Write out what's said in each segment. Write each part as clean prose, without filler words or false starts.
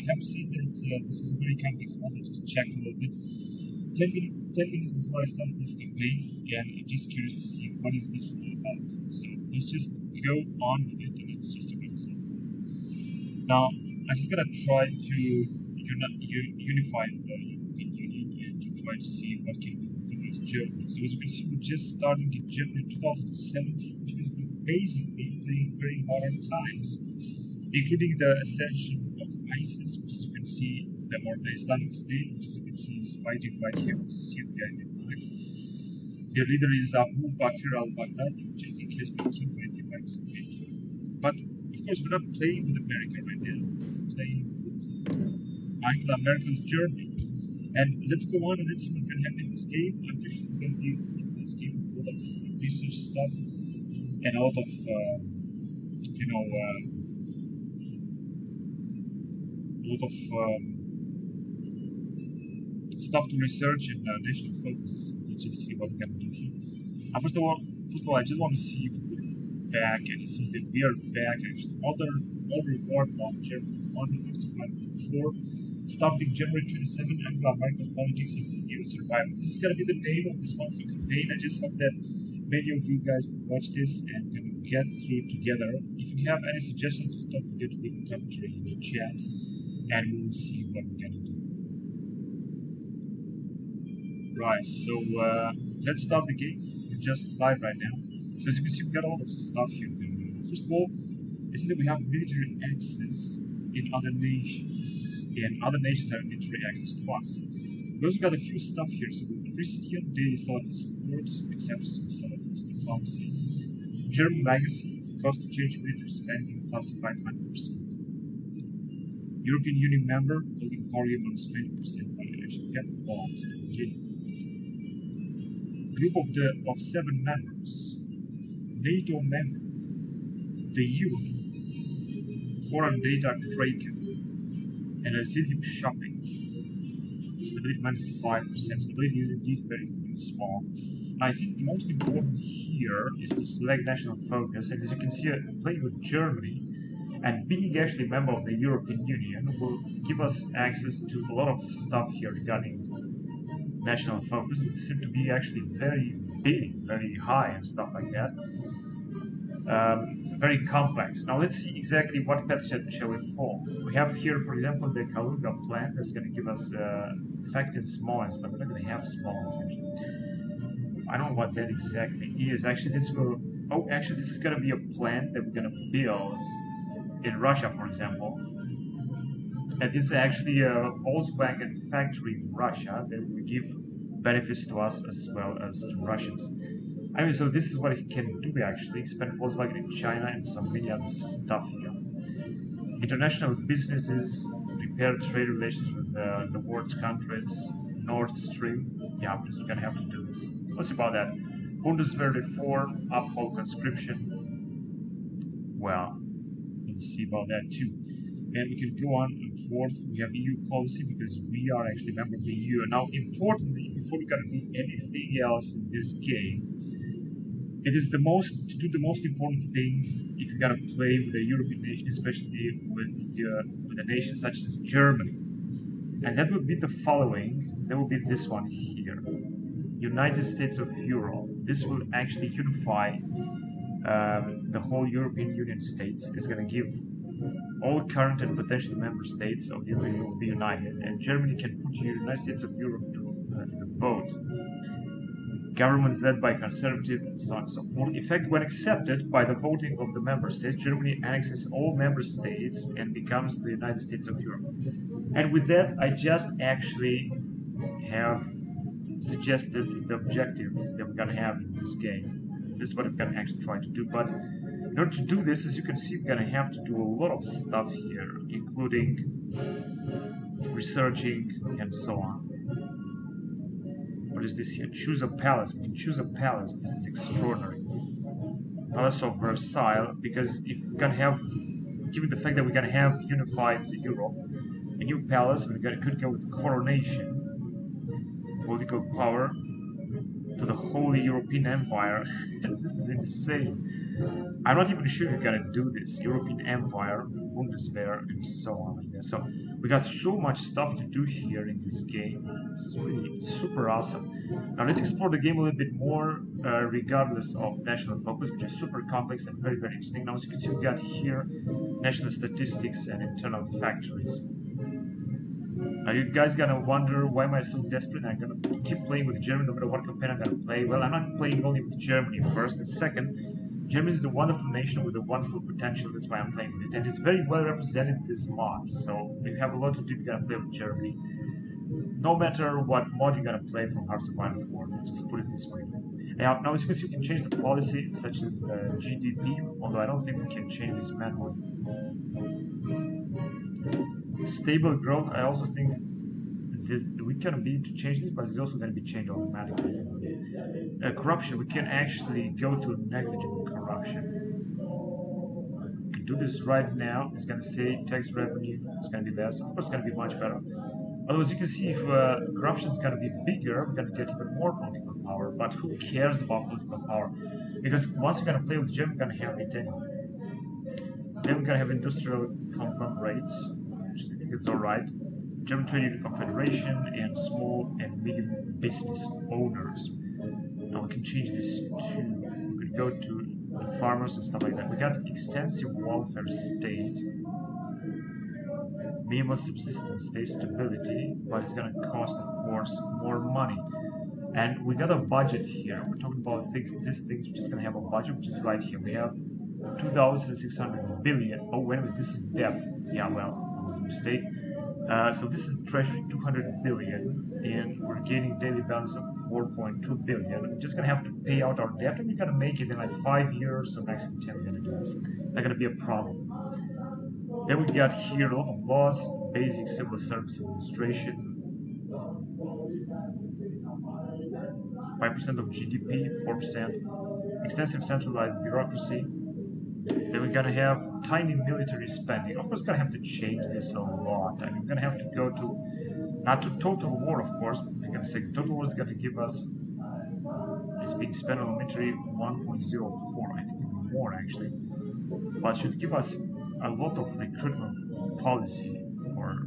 have seen that this is a very complex model. Just checked a little bit. 10 minutes before I started this campaign, and I'm just curious to see what is this all about. So let's just go on with it, and it's just a good example. Now, I'm just gonna try to unify the European Union and to try to see what can we do with Germany. So as you can see, we just started in Germany in 2017, which means we're basically playing very modern times, including the ascension of ISIS, which as you can see, the Islamic State, which as you can see is fighting right here with Syria and Iraq. Their leader is Abu Bakr al-Baghdadi, which I think has been killed by the Iraq's military. But of course, we're not playing with America right now. We're playing with Angela Merkel's Germany. And let's go on and let's see what's going to happen in this game. I'm pretty sure it's going to be in this game a lot of research stuff and a lot of, stuff to research and national focus. Let's just see what we can do here. First of all, I just want to see if we're back, and it seems that we are back. Actually, all reward on Germany 1.4, starting January 27, Angela Merkel politics and EU survival. This is gonna be the name of this wonderful campaign. I just hope that many of you guys will watch this and can get through together. If you have any suggestions, don't forget to leave a commentary in the chat, and we will see what we're gonna do. Right, so let's start the game. We're just live right now. So as you can see, we got a lot of stuff here. First of all, it seems that we have military access in other nations, and other nations have military access to us. We also got a few stuff here. So Christian daily salary support, acceptance of Salafist diplomacy, German legacy, cost to change military spending plus 500%. European Union member, holding power minus 20% by election cap bond. Okay. Group of 7 members, NATO member, the EU, foreign data kraken, and asylum shopping. Stability minus 5%. Stability is indeed very, very small. I think the most important here is to select national focus, and as you can see, playing with Germany and being actually a member of the European Union will give us access to a lot of stuff here regarding national focus. It seems to be actually very big, very high and stuff like that. Very complex. Now let's see exactly what path shall we follow. We have here, for example, the Kaluga plan that's going to give us effect in Smolensk, but we're not going to have Smolensk actually. I don't know what that exactly is. Actually, this will. Oh, actually, this is going to be a plant that we're going to build in Russia, for example. And this is actually a Volkswagen factory in Russia that will give benefits to us as well as to Russians. I mean, so this is what it can do actually, expand Volkswagen in China and some many other stuff here. International businesses, repair trade relations with the world's countries, Nord Stream. Yeah, we're gonna have to do this. Let's see about that. Bundeswehr reform, uphold conscription. Well, we'll see about that too. And we can go on and forth. We have EU policy because we are actually a member of the EU. And now, importantly, before we can do anything else in this game, it is to do the most important thing if you're gonna play with a European nation, especially with a nation such as Germany. And that would be the following. That will be this one here. United States of Europe. This will actually unify the whole European Union states. It's gonna give all current and potential member states of the Union will be united, and Germany can put the United States of Europe to the vote. Governments led by conservative and so on and so forth. In fact, when accepted by the voting of the member states, Germany annexes all member states and becomes the United States of Europe. And with that, I just actually have suggested the objective that we're gonna have in this game. This is what I'm gonna actually try to do, but in order to do this, as you can see, we're going to have to do a lot of stuff here, including researching and so on. What is this here? Choose a palace. We can choose a palace. This is extraordinary. Palace of Versailles, because if we're going to have, given the fact that we're going to have unified Europe, a new palace, we could go with coronation, political power to the Holy European Empire. This is insane. I'm not even sure you're gonna do this. European Empire, Bundeswehr, and so on like that. So we got so much stuff to do here in this game. It's really super awesome. Now let's explore the game a little bit more, regardless of national focus, which is super complex and very, very interesting. Now as you can see, we got here national statistics and internal factories. Now you guys gonna wonder, why am I so desperate? I'm gonna keep playing with Germany no matter what campaign I'm gonna play. Well, I'm not playing only with Germany first, and second, Germany is a wonderful nation with a wonderful potential. That's why I'm playing with it, and it's very well represented in this mod. So if you have a lot to do, you're gonna play with Germany. No matter what mod you're gonna play from Hearts of Iron 4, just put it this way. Now as you can see, you can change the policy, such as GDP, although I don't think we can change this manually. Stable growth, I also think we can be to change this, but it's also going to be changed automatically. Corruption, we can actually go to negligible corruption. We can do this right now. It's going to say tax revenue, it's going to be less. Of course, it's going to be much better. Although, as you can see, if corruption is going to be bigger, we're going to get even more political power. But who cares about political power? Because once you're going to play with Germany, we're going to have it anyway. Then we're going to have industrial conglomerates. It's alright. German Trade Union Confederation and small and medium business owners. Now we can change this to, we could go to the farmers and stuff like that. We got extensive welfare state, minimum subsistence state stability, but it's gonna cost, of course, more money. And we got a budget here. We're talking about these things which is gonna have a budget, which is right here. We have 2,600 billion. Oh wait a minute, this is debt. Yeah, well, was a mistake. So this is the treasury, 200 billion, and we're getting daily balance of 4.2 billion. We're just gonna have to pay out our debt, and we're gonna make it in like 5 years, or maximum 10 we're gonna do this. Not gonna be a problem. Then we got here a lot of laws, basic civil service administration, 5% of GDP, 4%, extensive centralized bureaucracy. Then we're gonna have tiny military spending. Of course, we're gonna have to change this a lot. I mean, we're gonna have to go to, not to total war, of course. We're gonna say total war is gonna give us, it's being spent on military 1.04, I think even more actually. But should give us a lot of recruitment policy or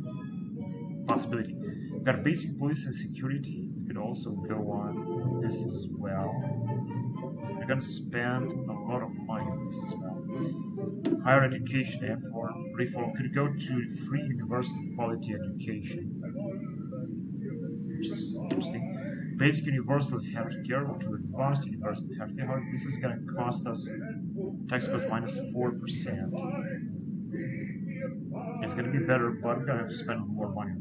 possibility. We've got basic police and security. We could also go on this as well. We're gonna spend a lot of money on this as well. Higher education reform could go to free universal quality education, which is interesting. Basic universal healthcare or to advanced universal healthcare. This is going to cost us tax cost minus 4%. It's going to be better, but we're going to have to spend more money on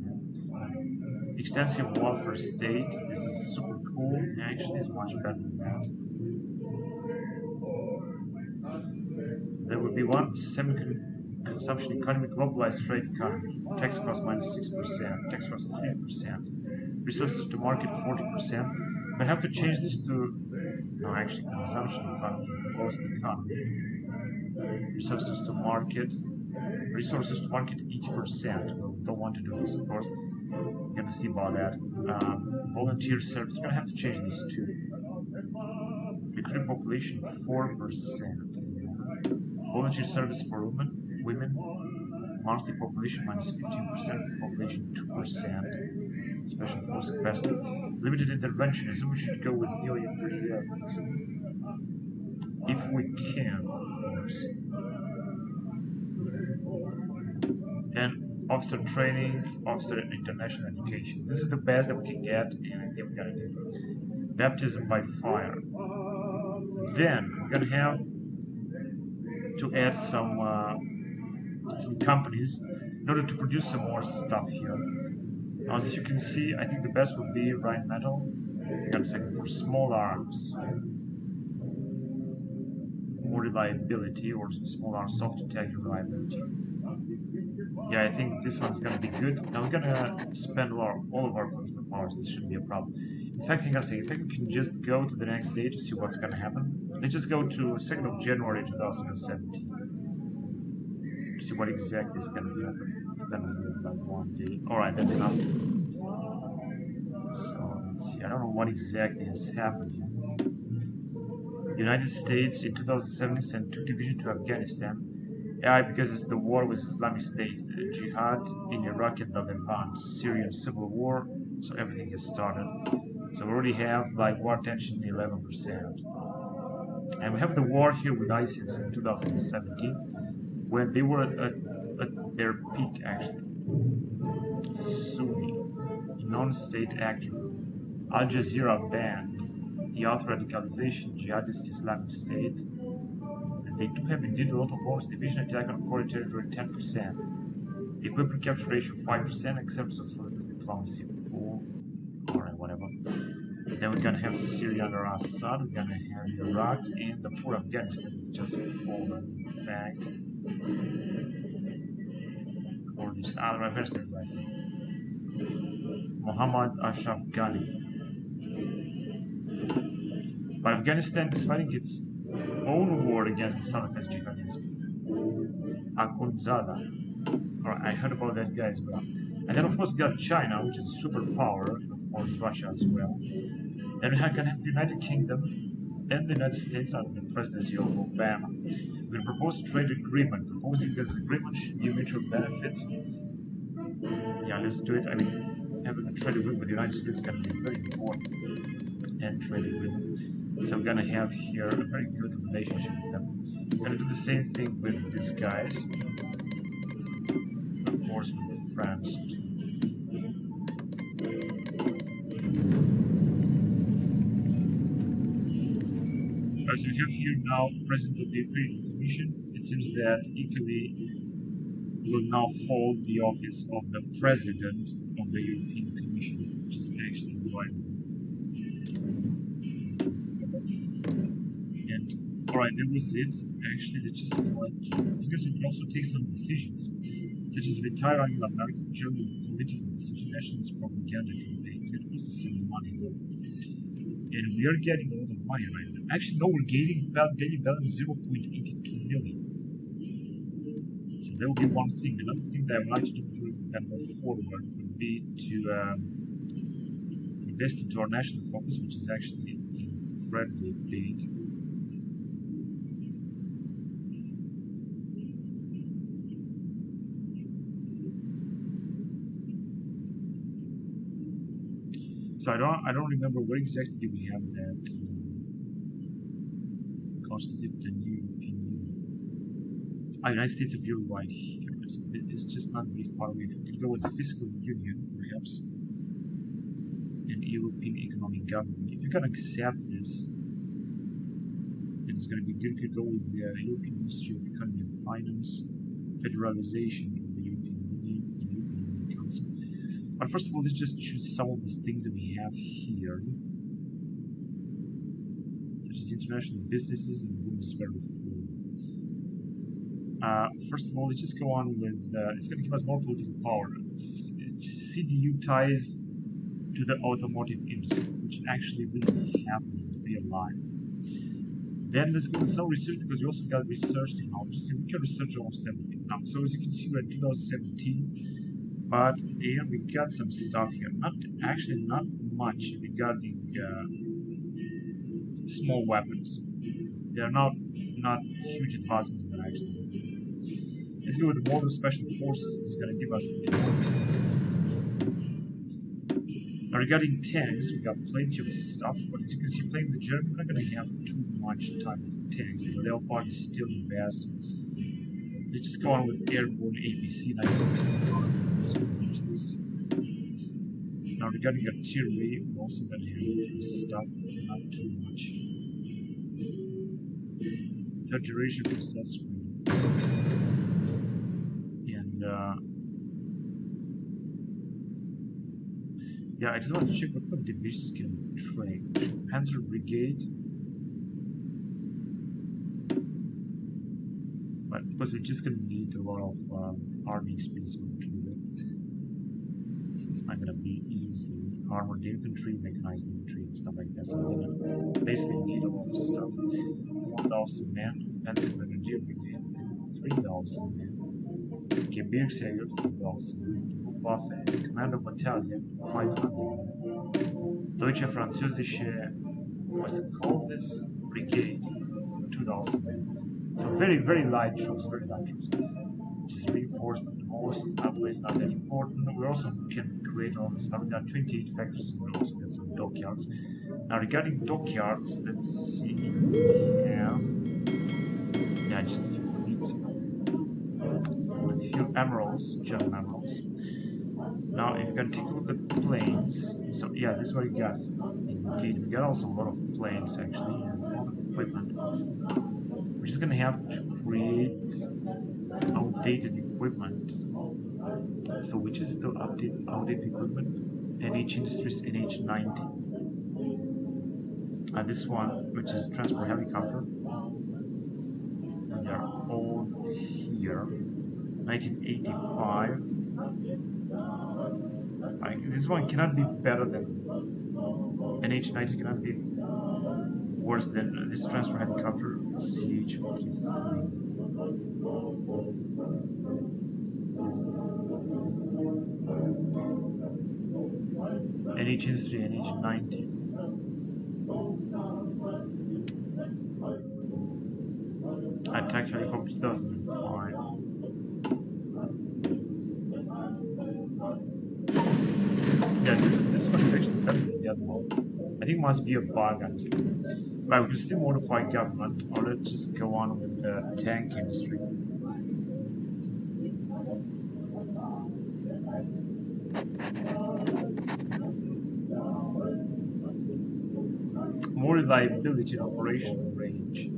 it. Extensive welfare state. This is super cool. Actually, it's much better than that. There would be one semi-consumption economy, globalized trade economy, tax cost minus 6%, tax cost 3%, resources to market 40%. But have to change this to, no, actually consumption economy, closed economy. Resources to market 80%. We don't want to do this, of course. You're gonna see about that. Volunteer service, you're gonna have to change this too. Recruit population 4%. Volunteer service for women, monthly population minus 15%, population 2%, special force capacity, limited interventionism. We should go with nearly 3 years. If we can, of course. And officer training, officer international education. This is the best that we can get, and I think we're gonna do. Baptism by fire. Then we're gonna have to add some companies in order to produce some more stuff here. Now, as you can see, I think the best would be Rheinmetall. Hang on a second, for small arms, more reliability, or small arms soft attack reliability. Yeah, I think this one's gonna be good. Now we're gonna spend all of our political powers. This shouldn't be a problem. In fact, hang on a second. I think we can just go to the next day to see what's gonna happen. Let's just go to 2nd of January 2017. See what exactly is gonna happen. We're gonna move like 1 day. Alright, that's enough. So let's see. I don't know what exactly has happened here. The United States in 2017 sent 2 divisions to Afghanistan. Yeah, because it's the war with Islamic State, jihad in Iraq and the Levant, Syrian civil war, so everything has started. So we already have like war tension 11%. And we have the war here with ISIS in 2017, when they were at their peak actually. Sunni, non-state actor, Al Jazeera banned the youth radicalization, jihadist Islamic State. They do have indeed a lot of wars. Division attack on core territory 10%. Equipment capture ratio 5%, acceptance of civilian diplomacy 4. Alright, whatever. Then we're gonna have Syria under Assad, we're gonna have Iraq, and the poor Afghanistan just fallen. In fact, Kurdistan, Afghanistan right here. Muhammad Ashraf Ghani. But Afghanistan is fighting its own war against the Salafist jihadism. Akhundzada. Alright, I heard about that guy as well. And then of course we got China, which is a superpower, of course Russia as well. Then we can have the United Kingdom and the United States under the presidency of Obama. We're going to propose a trade agreement. Proposing this agreement should give mutual benefits. Yeah, let's do it. I mean, having a trade agreement with the United States is going to be very important. And trade agreement. So we're gonna have here a very good relationship with them. We're gonna do the same thing with these guys. Of course with France too. Alright, so we have here now President of the European Commission. It seems that Italy will now hold the office of the President of the European Commission, which is actually quite. Alright, that was it. Actually, they just tried to. Because it can also take some decisions, such as retire Angela Merkel, German political decision, nationalist propaganda campaigns. It also send money though. And we are getting a lot of money right now. Actually, no, we're getting about daily balance 0.82 million. So that would be one thing. Another thing that I would like to do and move forward would be to invest into our national focus, which is actually incredibly big. So I don't remember where exactly did we have that constitute the new European Union. United States of Europe right here. So it's just not really far away. If we could go with the fiscal union, perhaps, and European economic government. If you can accept this, it's going to be good. You could go with the European Ministry of Economy and Finance, federalization of the European Union, and European Union Council. But first of all, let's just choose some of these things that we have here, such as international businesses and women's reform. First of all, let's just go on with, it's going to give us more political power. CDU ties to the automotive industry, which actually really happened in real life. Then let's go with some research, because we also got research technologies, and we can research almost everything now. So as you can see, we're in 2017. But here we got some stuff here. Not much regarding small weapons. They are not huge advancements in actually. Let's go with the modern special forces. This is going to give us. Now regarding tanks, we got plenty of stuff. But as you can see, playing the German, we're not going to have too much time with tanks. The Leopard is still the best. Let's just go on with airborne APC 96. Now regarding artillery, we're also going to have a few stuff, not too much. Third generation processor. And yeah, I just want to check what kind of divisions can we train. Panzer Brigade. But of course we're just going to need a lot of army experience to do that. So it's not going to be easy. Armored infantry, mechanized infantry, and stuff like that. So we're going to basically need a lot of stuff. 4,000 men, Panzer Grenadier Brigade, 3,000 men. Gebirgsjäger, 3,000 men. Waffe, Commando Battalion, 500 men. Deutsche, Französische, what's it called this? brigade, 2,000 men. So very, very light troops, which is reinforcement. Most upgrades not that important. We also can create all this stuff. We got 28 factories, and we also get some dockyards. Now regarding dockyards, let's see if we have just a few fleets, a few emeralds, German emeralds. Now if you can take a look at planes, so yeah, this is what we got. Indeed, we got also a lot of planes actually, and a lot of equipment. We're just gonna have to create outdated equipment. So which is the outdated equipment? NH Industries NH90. This one, which is transport helicopter. And they are all here. 1985. This one cannot be better than NH90. Cannot be worse than this transport helicopter CH-53. NH Industry NH90. Attack helicopter 2005. Yes, this one is actually better than the other one. I think it must be a bug, honestly. But we can still modify government, or let's just go on with the tank industry. More reliability and operational range.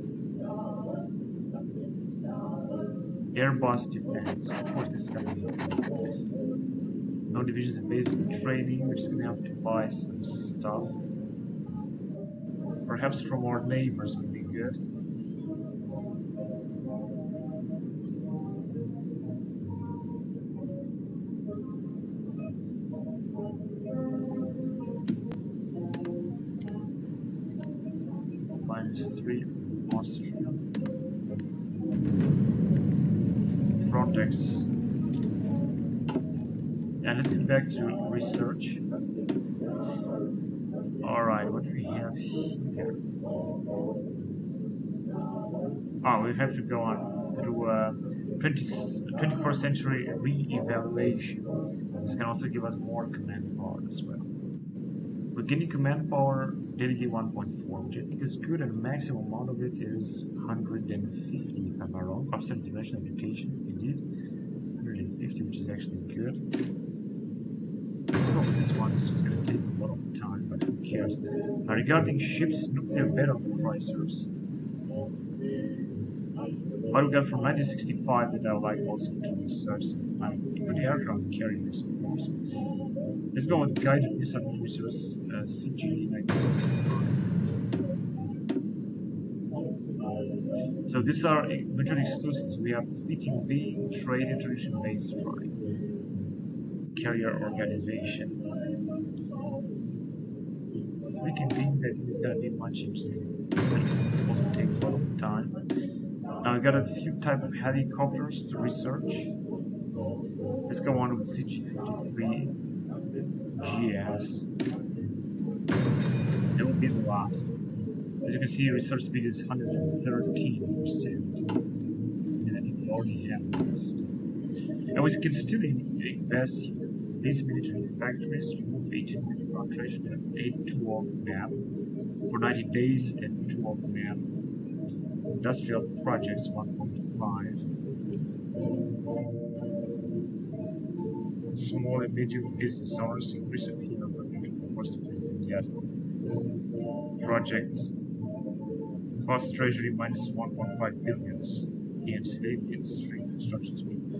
Airbus defense. Of course, this is going to be no divisions in basic training. We're just going to have to buy some stuff. Perhaps from our neighbors would be good. -3 Austria. Frontex. And let's get back to research. Alright, what do we have here? Oh, we have to go on through 21st century re-evaluation. This can also give us more command power as well. We're getting command power delegate 1.4, which I think is good, and the maximum amount of it is 150, if I'm not wrong. Offset international education, indeed. 150, which is actually good. Let's go with this one. It's just going to take a lot of time, but who cares? Now, regarding ships, nuclear battle cruisers. What we got from 1965 that I would like also to research some good aircraft carriers, of course. Let's go with guided missile cruisers, CG-96. So these are mutually exclusive. We have Fleeting B, Trade Introduction Base Strike, Carrier Organization. Fleeting B, I think is going to be much interesting. It will also take a lot of time. Now we got a few type of helicopters to research. Let's go on with CG-53 GS. It will be the last. As you can see, research speed is 113%. Because I think we already have this. And we can still invest here. These military factories remove 18 million fluctuation and 8 off map for 90 days and 2 off map. Industrial projects 1.5. Small and medium business owners increase appeal for most enthusiastic. Project cost treasury minus 1.5 billions. EMC industry construction speed. I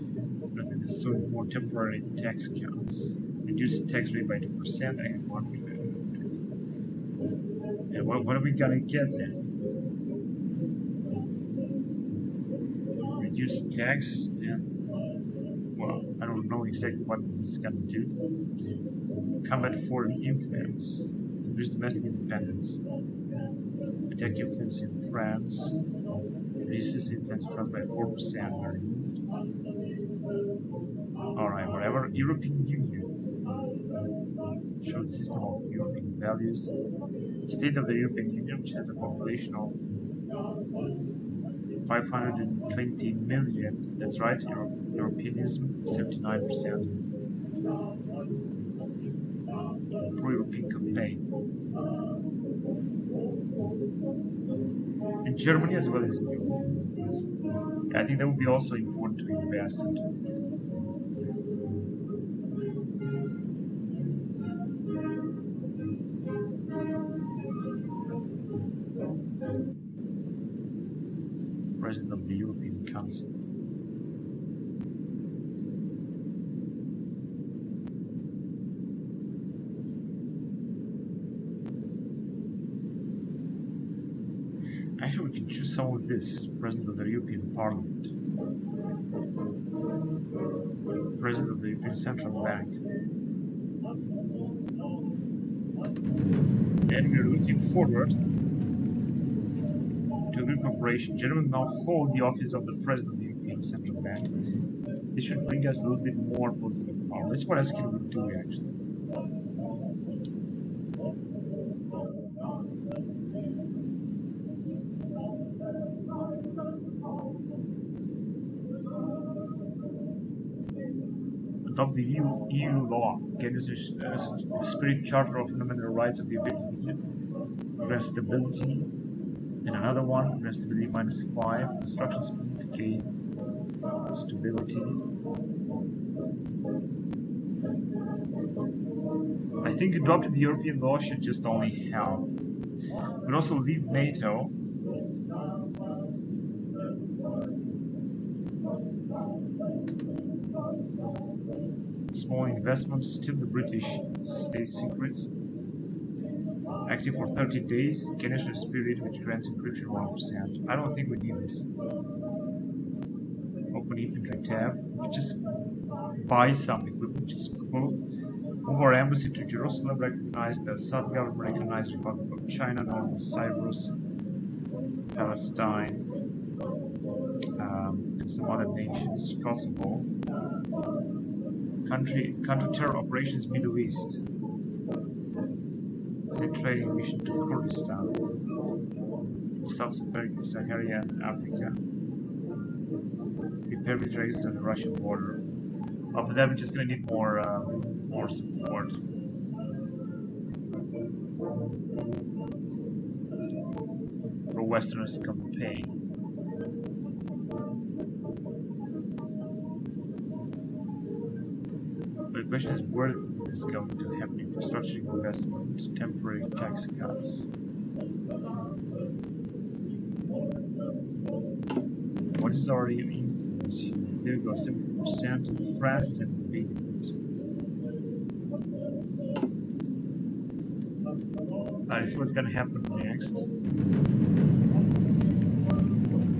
think this is sort of more temporary tax cuts. Reduce tax rate by 2% and 1%. And what are we gonna get then? Reduce tax and, well, I don't know exactly what this is gonna do. Combat foreign influence. Reduce domestic independence. Attack influence in France. Reduces influence in France by 4%. Very good. Alright, whatever. European Union. Show the system of European values. State of the European Union, which has a population of 520 million. That's right, Europeanism, 79%. Pro-European campaign. In Germany as well as in Europe. I think that would be also important to invest into. President of the European Council. Actually, we can choose some of this. President of the European Parliament. President of the European Central Bank. And we're looking forward to a good cooperation. Germany now hold the office of the President of the European Central Bank. This should bring us a little bit more political power. That's what else can we do actually. Adopt the EU law, against the Spirit Charter of Fundamental Rights of the European Union, prevent stability, and another one, prevent stability -5, construction speed to gain stability. I think adopting the European law should just only help. But also leave NATO. Small investments, still the British state secret. Active for 30 days, connection spirit which grants encryption 1%. I don't think we need this. Open infantry tab. We just buy some equipment, just cool. Move our embassy to Jerusalem, recognize the South government, recognized Republic of China, Northern Cyprus, Palestine, and some other nations, Kosovo. Counter-terror operations Middle East. Training mission to Kurdistan, South Saharan Africa. Prepare militaries on the Russian border. After that, we're just going to need more support. For Westerners campaign. The question is where is going to happen: infrastructure investment, temporary tax cuts. What is already influence here? There we go, 70%. France is at 80%. This is what's going to happen next.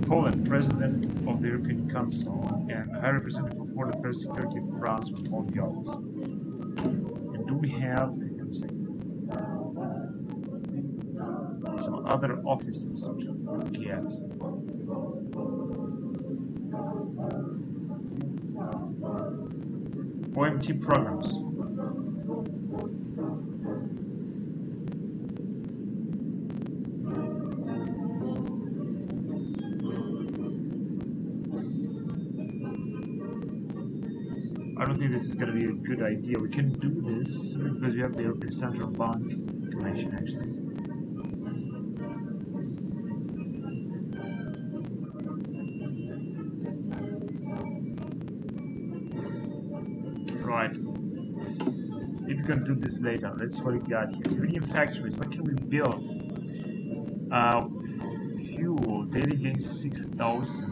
Poland, President of the European Council, and High Representative for Foreign Affairs Security of France will hold the office. And do we have some other offices to get? OMT programs. I don't think this is going to be a good idea. We can do this simply because we have the European Central Bank connection actually. Right. Maybe we can do this later. Let's see what we got here. Civilian factories. What can we build? Fuel. Daily gain 6,000.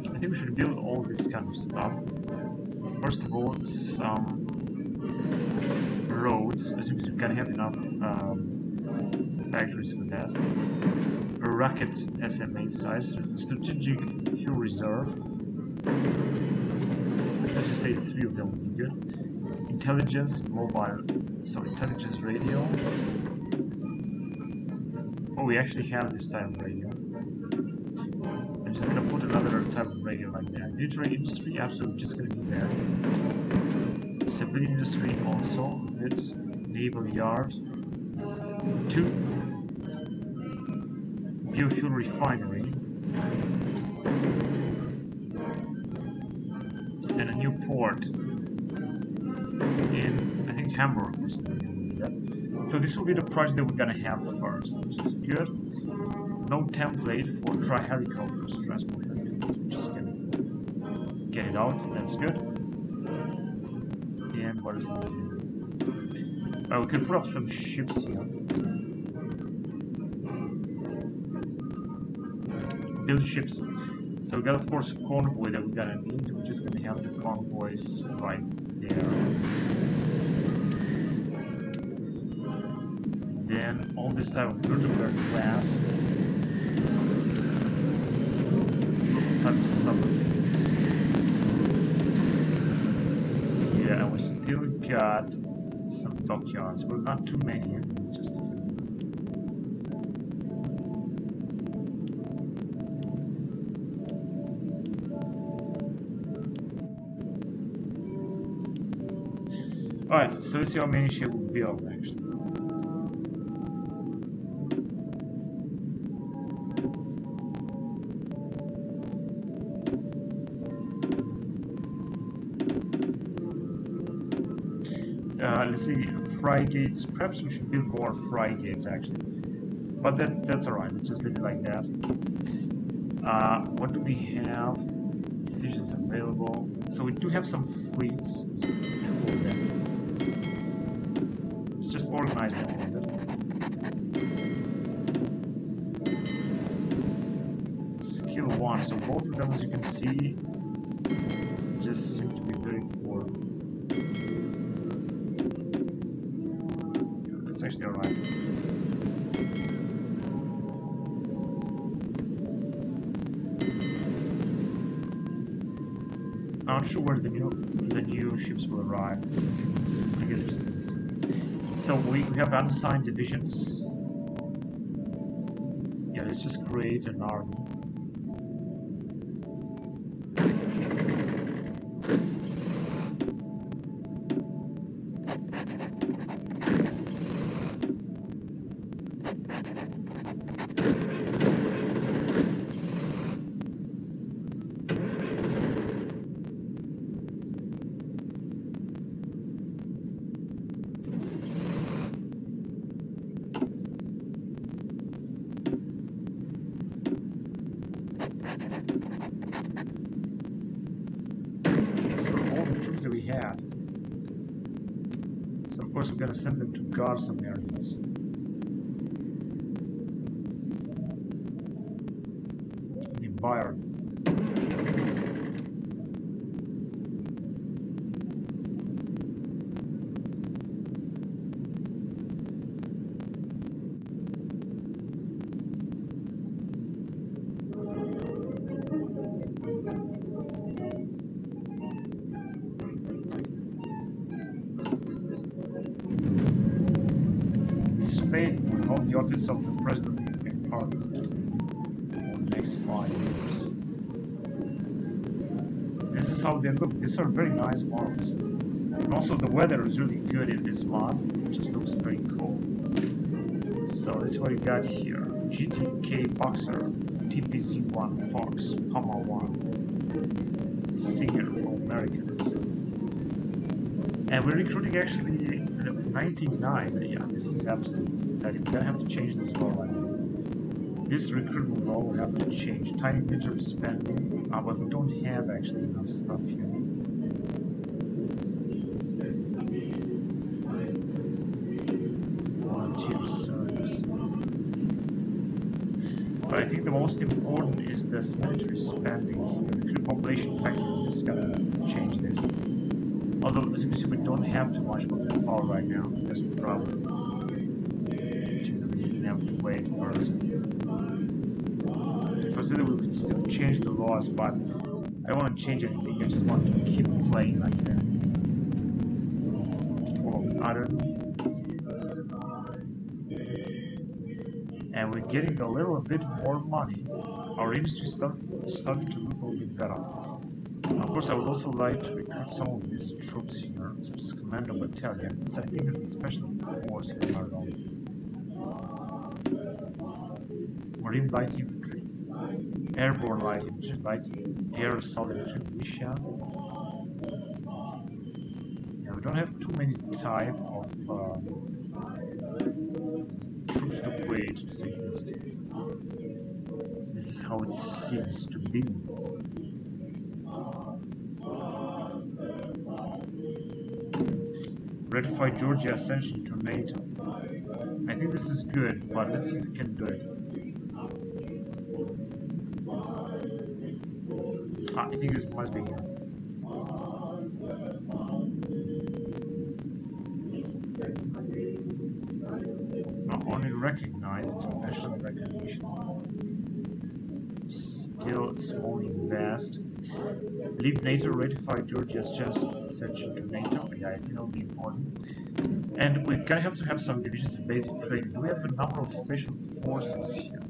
I think we should build all this kind of stuff. First of all, some roads. As we can have enough factories for that. A rocket SMA size, strategic fuel reserve. Let's just say 3 of them would be good. Intelligence intelligence radio. Oh, we actually have this type of radio. I'm just gonna put another type of radio like that. Military industry, absolutely just gonna need that. civilian industry also, with naval yard, 2 biofuel refinery, and a new port in, I think, Hamburg or something. So this will be the project that we're gonna have first, which is good. No template for dry helicopters, transport helicopters. We're just gonna get it out. That's good. And what is it? We can put up some ships here. Build ships. So we got, of course, convoy that we're gonna need. We're just gonna have the convoys right there. Then all this type of vertebral class. Type of submarines. Yeah, and we still got some dockyards. Well, not too many, just a few. Alright, so let's see how many ship we build actually. Let's see, frigates. Perhaps we should build more frigates actually, but that's alright. Let's just leave it like that. What do we have? Decisions available. So we do have some fleets. Let's just organize them a little bit. Skill 1. So both of them, as you can see, just seem to be very poor. Actually, alright. I'm not sure where the new ships will arrive. I guess it's this. So we have unassigned divisions. Yeah, let's just create an army. That we had. So of course we're gonna send them to guard some areas. The environment. Spain will hold the office of the President of the European Parliament for the next 5 years. This is how they look. These are very nice models. And also the weather is really good in this mod. It just looks very cool. So this is what you got here. GTK Boxer, TPZ-1 Fox, Pama 1, Stinger for Americans. And we're recruiting actually 99. Yeah, this is absolutely pathetic. We're gonna have to change this law right now. This recruitment law will have to change. Tiny military spending, but we don't have actually enough stuff here. Volunteer service. But I think the most important is this military spending. The recruit population factor. This is gonna change this. Although, as you can see, we don't have too much military power right now. That's the problem. Which is the reason we have to wait first. So I said that we could still change the laws, but I don't want to change anything. I just want to keep playing like that. Full of other. And we're getting a little bit more money. Our industry started to look a little bit better. Of course, I would also like to recruit some of these troops here, such as Commando Battalion. This, I think, is a special force in our own. Marine Light Infantry, Airborne Light Infantry, Light Air Assault Infantry, Militia. Yeah, we don't have too many type of troops to create, to say the least. This is how it seems to be. Ratify Georgia accession to NATO. I think this is good, but let's see if we can do it. I think this must be here. Not only recognize international recognition. Still small invest. Leave NATO, ratify Georgia's accession to NATO. Yeah, I think that will be important. And we're gonna have to have some divisions of basic training. Do we have a number of special forces here?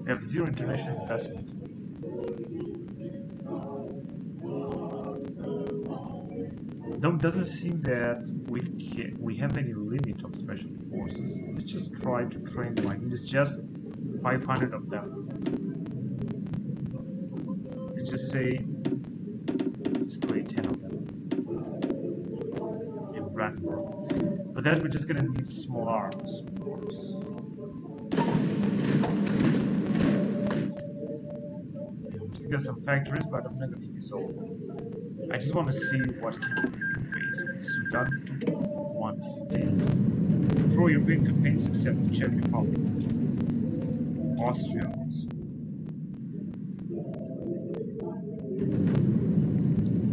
We have zero international investment. No, it doesn't seem that we have any limit of special forces. Let's just try to train them. I mean, it's just 500 of them. Let's just say, let's create 10 of them in Brandenburg. For that, we're just gonna need small arms, of course. We still got some factories, but I'm not gonna use all of them. I just want to see what can we do basically. Sudan to one state. Pro-European campaign success, the Czech Republic. Austria also.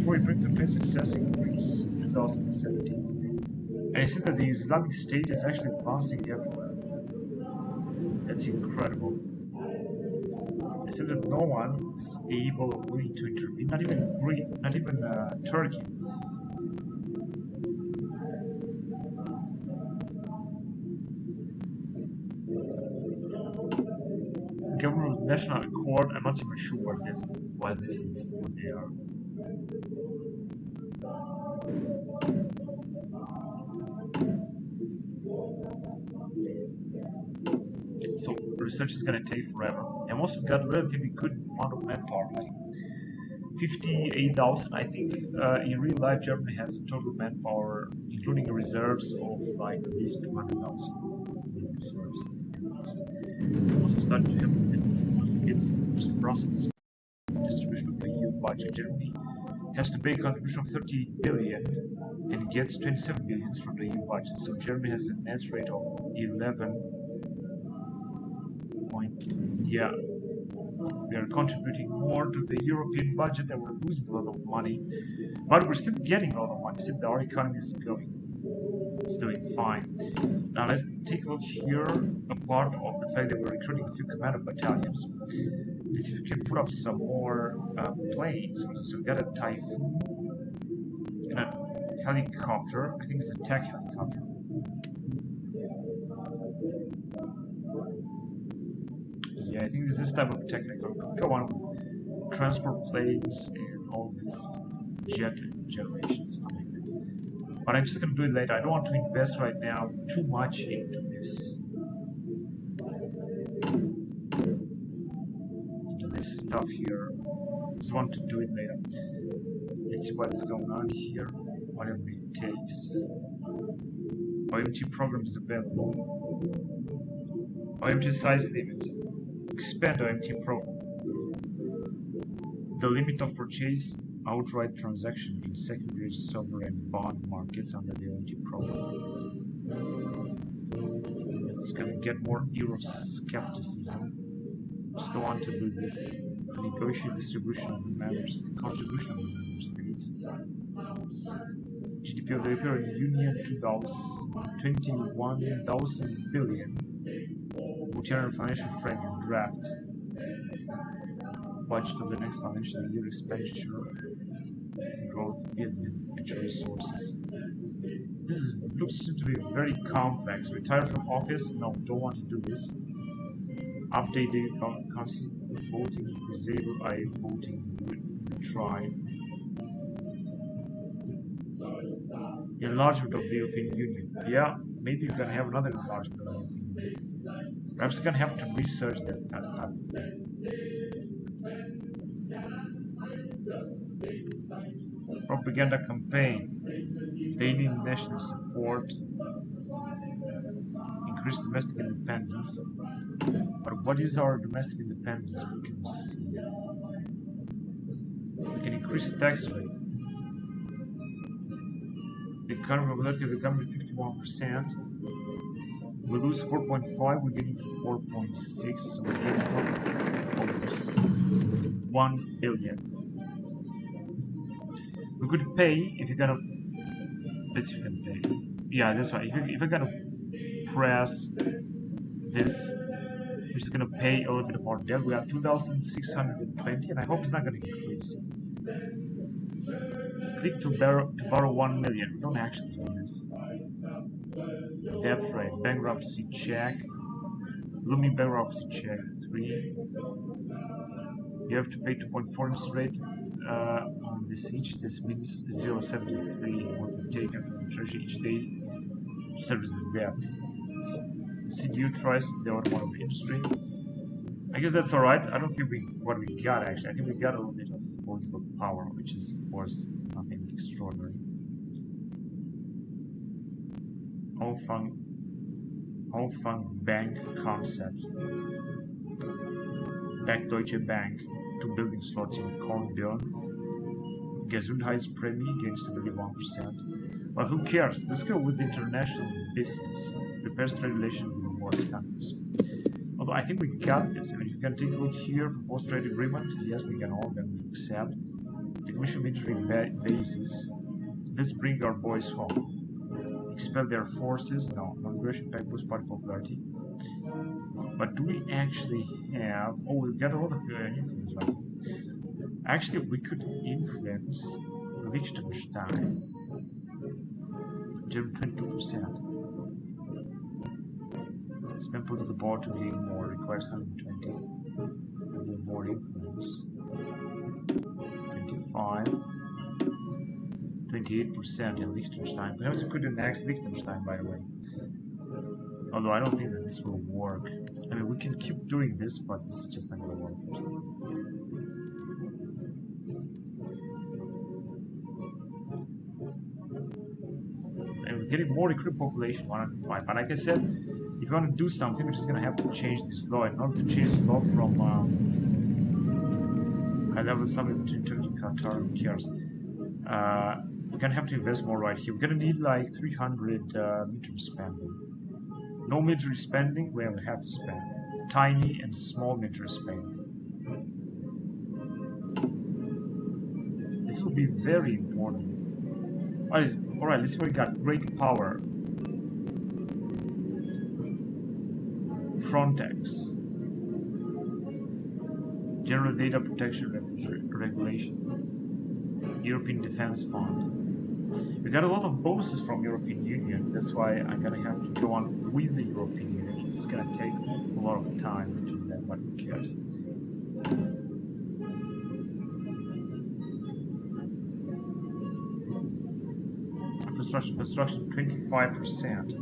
Pro-European campaign success in Greece, 2017. And I see that the Islamic State is actually advancing everywhere. That's incredible. It seems that no one is able or willing to intervene, not even Greece, not even Turkey. Government of National Accord, I'm not even sure what this is, what they are. So research is going to take forever. And also got a relatively good amount of manpower, like 58,000. I think in real life Germany has a total manpower, including the reserves, of like at least 200,000 reserves. Also starting to have influence in Brussels. Distribution of the EU budget. Germany has to pay a contribution of 30 billion and gets 27 billion from the EU budget. So Germany has a net rate of 11. Yeah, we are contributing more to the European budget and we're losing a lot of money, but we're still getting a lot of money since our economy is going. It's doing fine. Now let's take a look here, a part of the fact that we're recruiting a few commando battalions. Let's see if we can put up some more planes. So we've got a Typhoon and a helicopter. I think it's a attack helicopter. Yeah, I think this type of technical. Come on, transport planes and all this jet generation stuff like that. But I'm just gonna do it later. I don't want to invest right now too much into this. Stuff here. Just want to do it later. Let's see what's going on here. Whatever it takes. OMG program is available. OMG size limit. Expand OMT program. The limit of purchase outright transaction in secondary sovereign bond markets under the OMT program. It's gonna get more Euroscepticism. Just don't want to do this. Negotiate distribution of the members, contribution of the member states. GDP of the European Union 21,000 billion. Multi-annual financial framework draft. Budget of the next financial year expenditure. Growth billion natural resources. This looks to be very complex. Retire from office? No, don't want to do this. Update the Voting disabled. I voting try. Enlargement of the European Union. Yeah, maybe we're gonna have another enlargement of the European Union. Perhaps we're gonna have to research that type of thing. Propaganda campaign. They need national support. Increase domestic independence. But what is our domestic independence? We can see it. We can increase tax rate. The current probability of the government 51%. We lose 4.5, we're getting 4.6, so we're getting almost 1 billion. We could pay if you're gonna. Let's see if you can pay. Yeah, that's right. If you're gonna press this, we're just gonna pay a little bit of our debt. We have 2,620, and I hope it's not gonna increase. Click to borrow 1 million. We don't actually do this. Debt rate, bankruptcy check. Looming bankruptcy check 3. You have to pay 2.4 interest rate on this each. This means 0.73 will be taken from the treasury each day to service the debt. CDU tries the automotive industry. I guess that's alright. I don't think what we got actually. I think we got a little bit of political power, which is of course nothing extraordinary. Aufang Bank concept. Back Deutsche Bank. 2 building slots in Kornbjörn. Gesundheitsprämie gains stability 1%. Well, who cares? Let's go with the international business. Repairs trade relations with more countries. Although I think we got this. I mean, you can take a look here. Proposed trade agreement. Yes, they can all accept. The commission military bases. Let's bring our boys home. Expel their forces. No. Non-aggression pact boosts party popularity. But do we actually have? Oh, we've got a lot of influence, right? Actually, we could influence Liechtenstein. 22%. Spend put to the board to gain more. Requires 120. More influence. 25. 28% in Liechtenstein. Perhaps we could annex Liechtenstein, by the way. Although I don't think that this will work. I mean, we can keep doing this, but this is just not going to work. So we're getting more recruit population, 105. But like I said, if you want to do something, we're just going to have to change this law. In order to change the law from high level summit between Turkey and Qatar, who cares? We're going to have to invest more right here. We're going to need like 300 military spending. No military spending, we will have to spend. Tiny and small military spending. This will be very important. Alright, let's see what we got. Great power. Frontex. General Data Protection Regulation. European Defense Fund. We got a lot of bonuses from European Union. That's why I'm gonna have to go on with the European Union. It's gonna take a lot of time to do that, but who cares? Construction 25%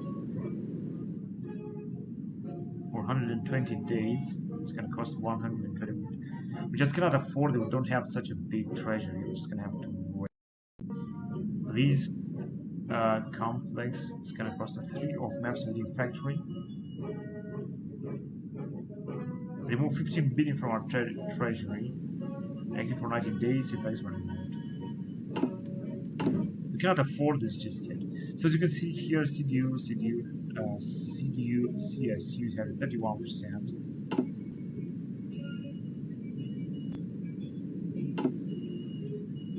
for 120 days. It's gonna cost 120. We just cannot afford it. We don't have such a big treasury. We're just gonna have to wait. These complex is gonna cost a 3 of maps within factory. Remove 15 billion from our treasury. Active for 90 days. If that's what we want. We cannot afford this just yet. So as you can see here, CDU, CSU have 31%.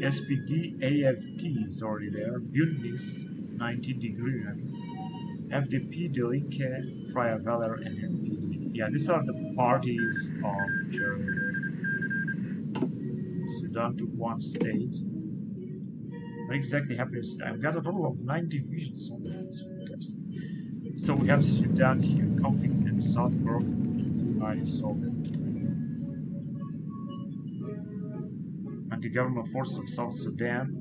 SPD, AFT is already there. Bündnis, 90 degree. FDP, Die Linke, Freie Wähler, and NPD. Yeah, these are the parties of Germany. Sudan took 1 state. What exactly happened? I've got a total of 9 divisions on this. Fantastic. So we have Sudan here, conflict in the South Gulf, United Soviet. anti-government forces of South Sudan.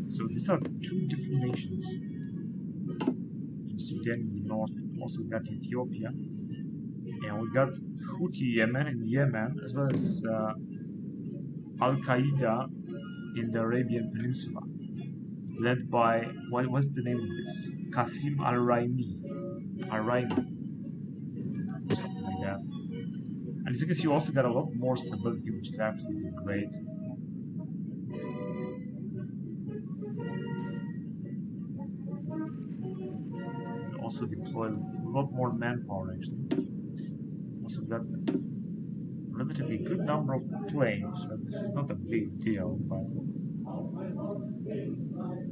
So these are two different nations. In Sudan in the north, and also we got Ethiopia. And we got Houthi Yemen in Yemen, as well as Al-Qaeda in the Arabian Peninsula, led by, what's the name of this? Qasim al-Raimi. Something like that. And as you can see, you also got a lot more stability, which is absolutely great. And also deploy a lot more manpower, actually. Also got a relatively good number of planes, but this is not a big deal, but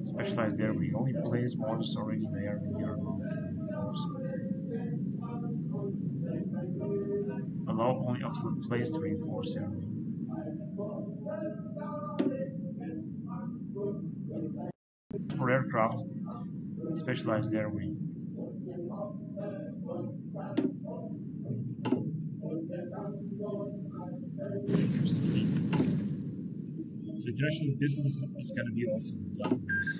specialized there, we only place models already there in your force. Allow only absolute place to reinforce area. For aircraft, specialized there we so international business is going to be also done with this.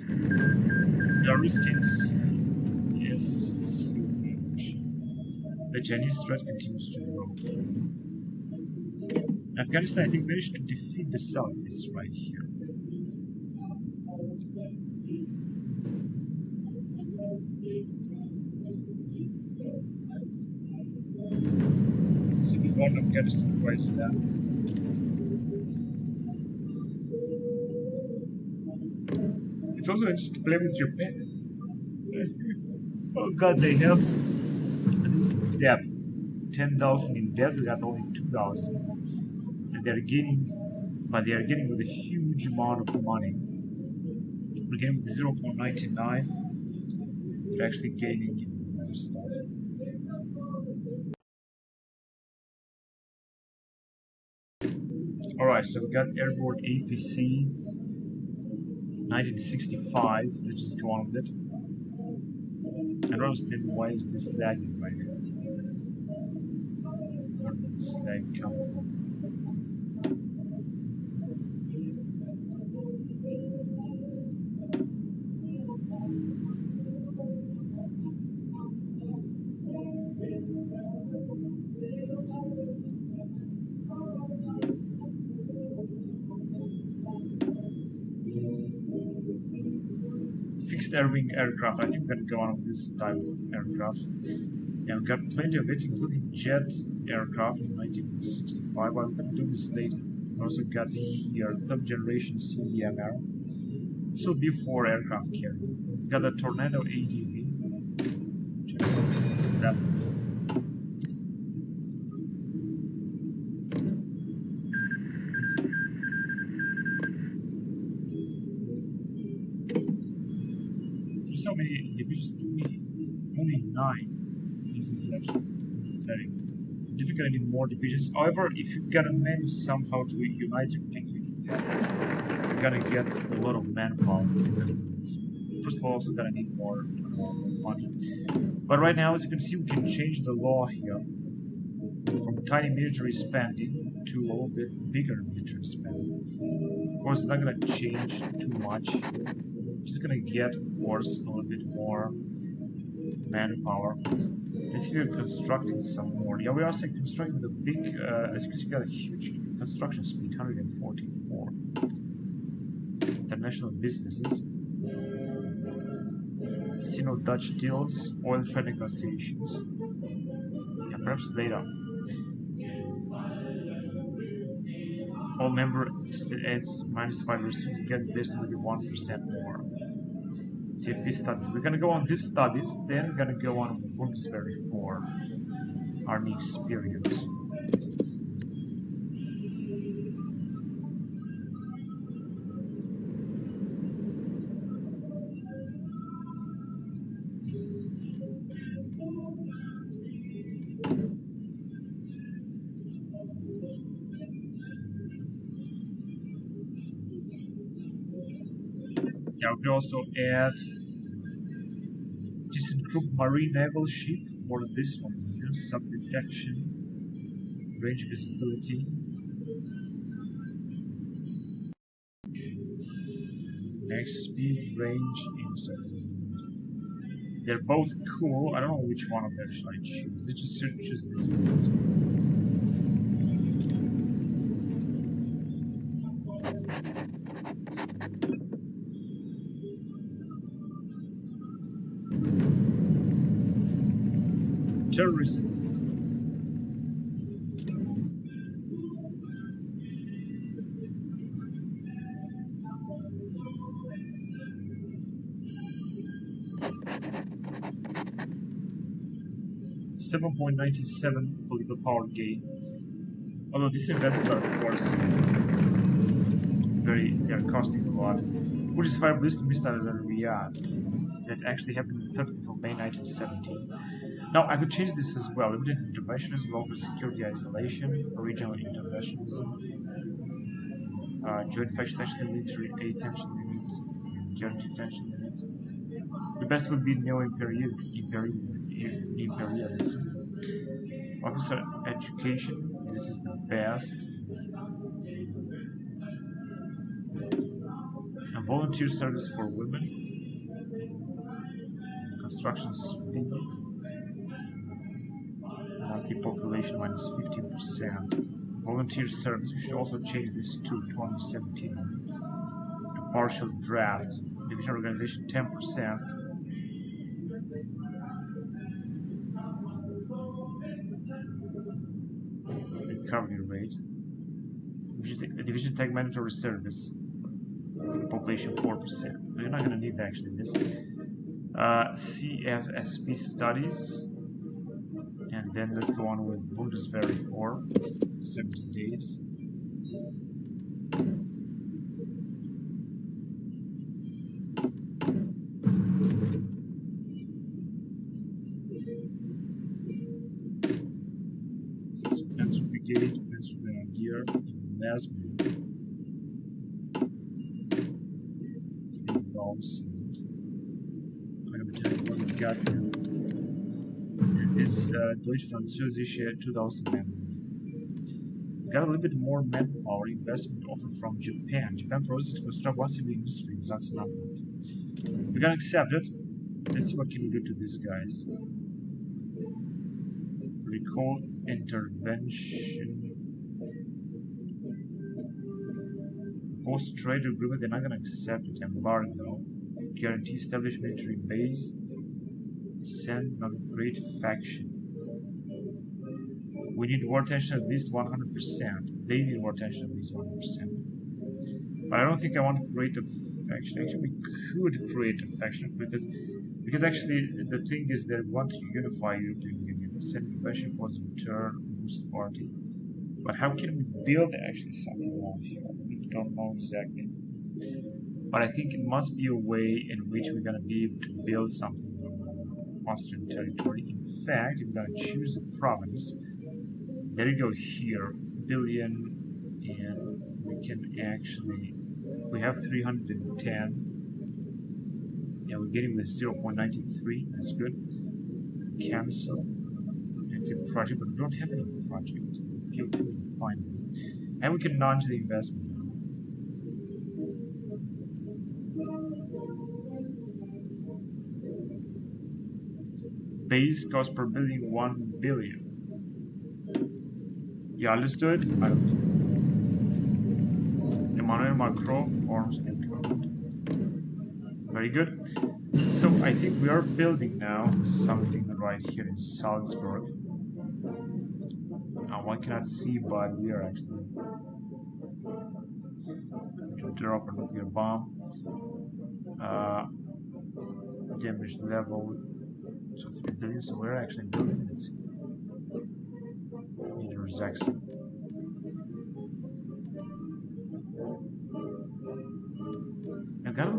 The risk is huge. The Chinese threat continues to grow. Afghanistan, I think, managed to defeat the Salafis right here. Civil War in Afghanistan rises down. It's also interesting to play with Japan. Oh god, they have this is depth. 10,000 in depth, we got only 2,000. And they're getting, but they are getting with a huge amount of money. We're getting with 0.99. They're actually gaining more stuff. Alright, so we got airborne APC 1965. Let's just go on with it. I don't understand why is this lagging right now. Where did this lag come from? Fixed air-wing aircraft. I think we're going to go on with this type of aircraft. And we've got plenty of it, including jet aircraft from 1965. Well, we're going to do this later. We also got here third generation CDMR. This will be for aircraft carrier. We got the Tornado ADV. Just that. So many divisions do we only 9. This is actually very difficult. I need more divisions. However, if you gotta manage somehow to unite everything, you're gonna get a lot of manpower. First of all, also gonna need more money. But right now, as you can see, we can change the law here from tiny military spending to a little bit bigger military spending. Of course, it's not gonna change too much. Just gonna get, of course, a little bit more manpower. Let's see if we're constructing some more. Yeah, we are also constructing the big, as you can see, we got a huge construction speed, 144. International businesses. Sino-Dutch deals, oil trade negotiations. Yeah, perhaps later. All member states -5% get this to be 1% more. CFP studies. We're gonna go on these studies, then we're gonna go on Bundeswehr for Army experience. Yeah, we can also add ThyssenKrupp marine naval ship, or this one here, sub-detection, range visibility. Next speed, range, they're both cool. I don't know which one of them should I choose. Let's just choose this one. Terrorism. $7.97 political power gain. Although these investments are, of course, they are costing a lot. Which is fire ballistic missile in Riyadh. That actually happened on the 13th of May 1917. Now, I could change this as well. Limited interventionism, local security isolation, regional interventionism, joint faction tension military aid tension limit, guaranteed tension limit. The best would be neo-imperialism. Officer education, this is the best. And volunteer service for women. Construction speed. Multi-population minus 15%. Volunteer service, we should also change this to 2017 to partial draft. Division organization 10%. Recovery rate. Division tech mandatory service. Population 4%. We're not going to need actually this. CFSP studies. And then let's go on with Bundeswehr 4, 70 days. Panzer Brigade, Panzer Grenadier, Investment. 3,000. What we got here. This Deutsche Französische 2000 men. Got a little bit more manpower investment offer from Japan. Japan proposes to construct one civil industry in Sachsen-Anhalt. We're gonna accept it. Let's see what can we do to these guys. Recall intervention. Post trade agreement. They're not gonna accept it. Embargo. Guarantee establish military base. Send not a great faction. We need war tension at least 100%. They need war tension at least 100%. But I don't think I want to create a faction. Actually, we could create a faction because actually the thing is that we want to unify European Union. Send invasion force return, boost party. But how can we build actually something around here? We don't know exactly. But I think it must be a way in which we're going to be able to build something on Austrian territory. In fact, if we're going to choose a province, there you go here, billion, and we can actually, we have 310. Yeah, we're getting with 0.93, that's good. Cancel. Active project, but we don't have any project. Feel free to find it. And we can launch the investment. Base cost per billion 1 billion. Yeah, let's do it. I don't know. Emmanuel Macron forms and government. Very good. So I think we are building now something right here in Salzburg. Now one cannot see, but we are actually to drop a nuclear bomb. Damage level. So 3 billion, so we're actually building it. Major Jackson. I've got a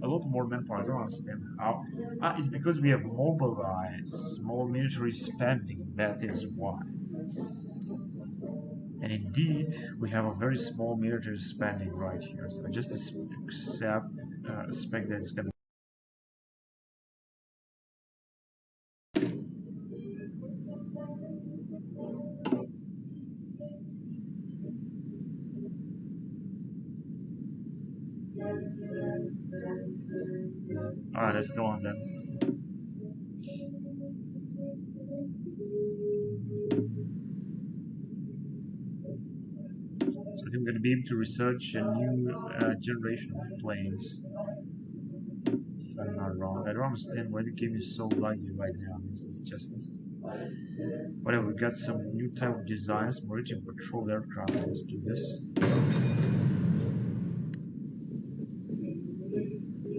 lot more manpower. I don't understand how. It's because we have mobilized small military spending. That is why. And indeed, we have a very small military spending right here. So I just expect that it's going to. Alright, let's go on then. So I think we're going to be able to research a new generation of planes. If I'm not wrong. I don't understand why the game is so laggy right now. This is just whatever. We got some new type of designs, maritime patrol aircraft. Let's do this.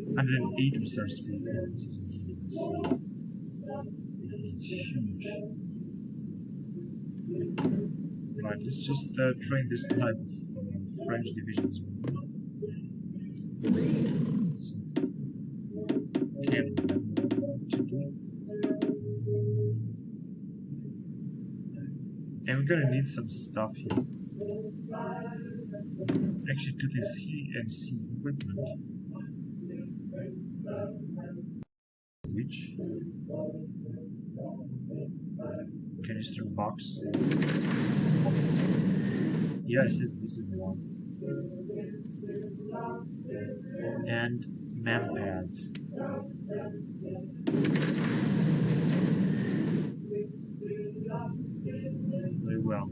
108 research speed. Yeah, this is indeed insane. It's huge. Right, let's just train this type of French division as well. So, can't remember what to do. And we're gonna need some stuff here. Actually, to the CNC equipment. Which canister box? Yeah, I said this is the one. And man pads. Very well.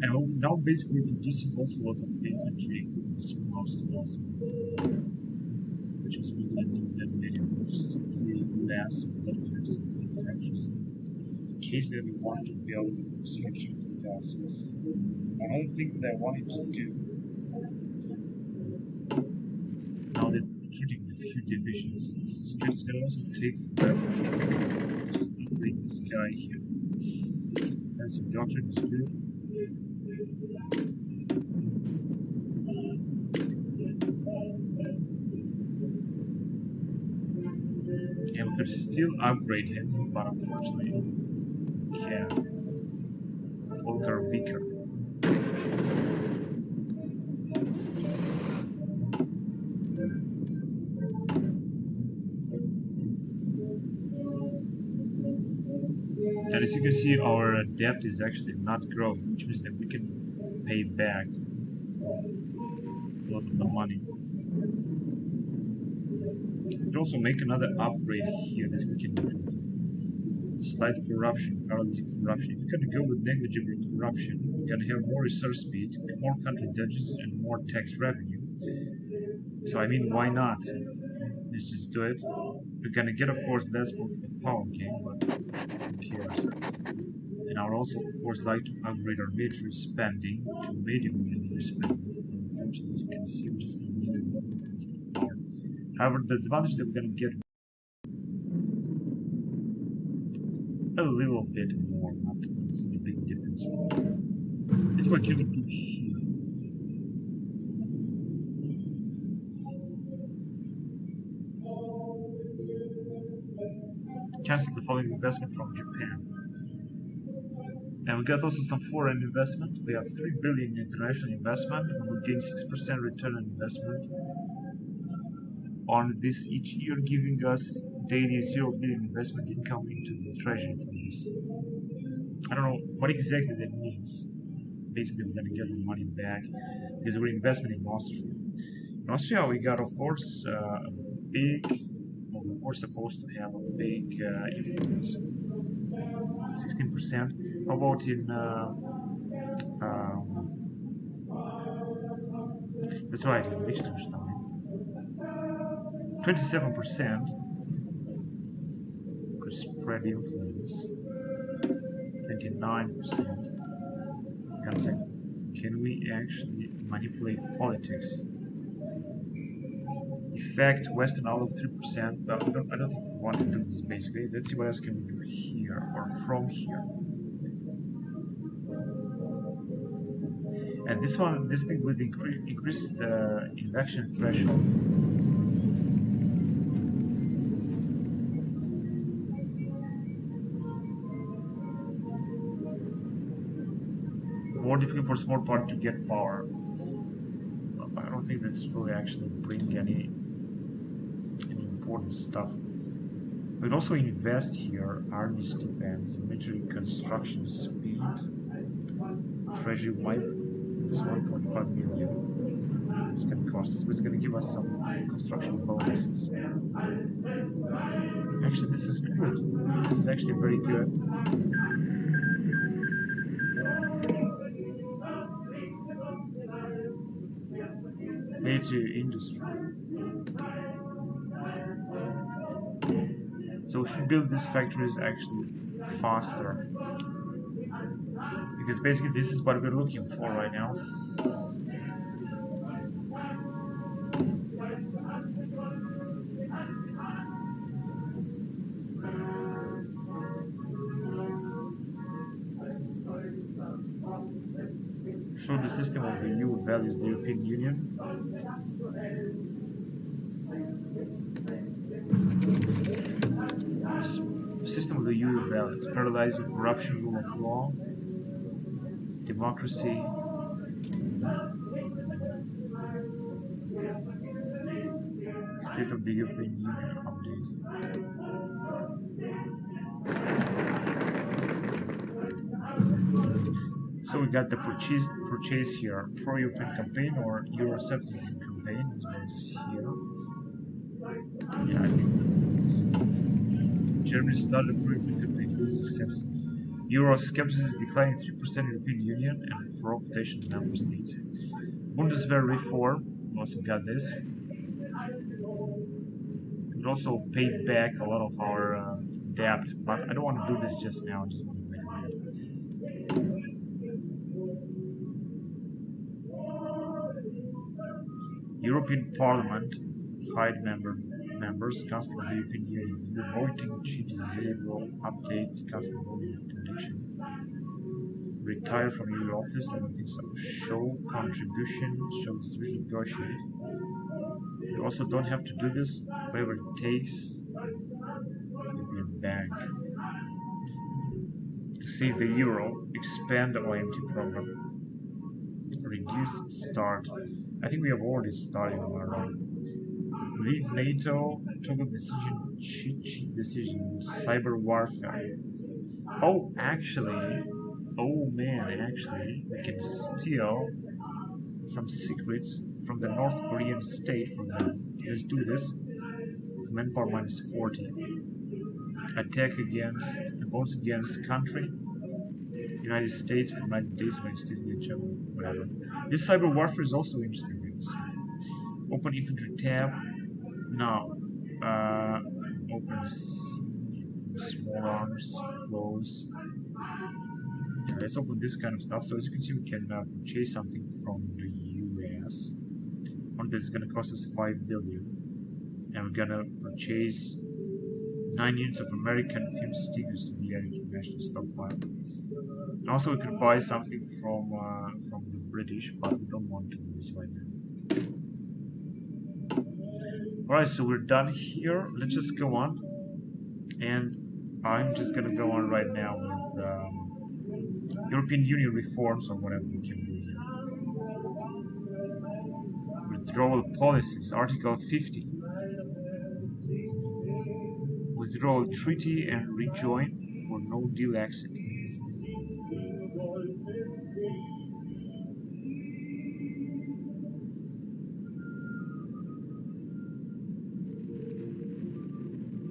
And we're now basically producing also a lot of infantry equipment, this most awesome. Which is really new than many, which is simply less, but we have some factories in case that we want to build a structure to gas. I don't think they wanted to do. Now they're recruiting a few divisions. This is going to also take forever. Just upgrade this guy here. Defensive doctrine is good. And we could still upgrade him, but unfortunately we can't. Volker Vicker. And as you can see, our debt is actually not growing, which means that we can pay back a lot of the money. We can also make another upgrade here that we can do. Slight corruption, paralytic corruption. If you're going to go with negligible corruption, you're going to have more research speed, more country budgets, and more tax revenue. So I mean, why not? Let's just do it. We're going to get, of course, less political power game, but who cares? And I would also, of course, like to upgrade our military spending to medium military spending. Unfortunately, as you can see, we're just going to need more political power. However, the advantage that we're going to get a little bit more, not a big difference. That's what you would do here. Cancel the following investment from Japan. And we got also some foreign investment. We have 3 billion international investment, and we'll gain 6% return on investment on this each year, giving us daily 0 billion investment income into the treasury for this. I don't know what exactly that means. Basically, we're going to get the money back because we're investing in Austria. In Austria, we got, of course, a big, well, we're supposed to have a big influence. 16%. How about in that's right, in Liechtenstein? 27%. Could spread influence. 29%. Can we actually manipulate politics? Effect Western outlook 3%, but I don't think we want to do this basically. Let's see what else can we do here or from here. And this thing will increase the election threshold. More difficult for small party to get power. I don't think that's really actually bring any important stuff. We can also invest here. R&D stipends, military construction speed, treasury wipe. This 1.5 million. It's going to cost us, but it's going to give us some construction bonuses. Actually, this is good. This is actually very good. Military industry. So we should build these factories actually faster. Because basically this is what we're looking for right now. So the system of the EU values the European Union. System of the EU values: paralyzing corruption, rule of law, democracy, state of the European Union update. So we got the purchase here, pro-European campaign or Euroscepticism campaign, as well as here. Yeah, I think Germany started a pro-European campaign with success. Euroscepticism declining 3% European Union and for all potential member states. Bundeswehr reform, we also got this. We also paid back a lot of our debt, but I don't want to do this just now. I just want to make it. European Parliament, hide members, Council of the European Union, voting disable updates, Council of the condition, retire from your office, I don't think so. Show contribution, show distribution, negotiate. You also don't have to do this, whatever it takes. European Bank. To save the euro, expand the OMT program. Reduce start. I think we have already started on our own. Leave NATO, toggle decision, cheat decision, cyber warfare. Oh, actually, oh man, actually, we can steal some secrets from the North Korean state from them. Let's do this. Command power -40. Attack against, votes against country. United States for 90 days, United States against Germany, whatever. This cyber warfare is also interesting. Open infantry tab. Now, open small arms, close. Yeah, let's open this kind of stuff. So as you can see, we can purchase something from the US. One that's going to cost us 5 billion. And we're going to purchase 9 units of American film stickers to be added to the national stockpile. And also we could buy something from the British, but we don't want to do this right now. Alright, so we're done here. Let's just go on. And I'm just gonna go on right now with European Union reforms or whatever we can do here. Withdrawal policies, Article 50. Withdrawal treaty and rejoin or no deal exit.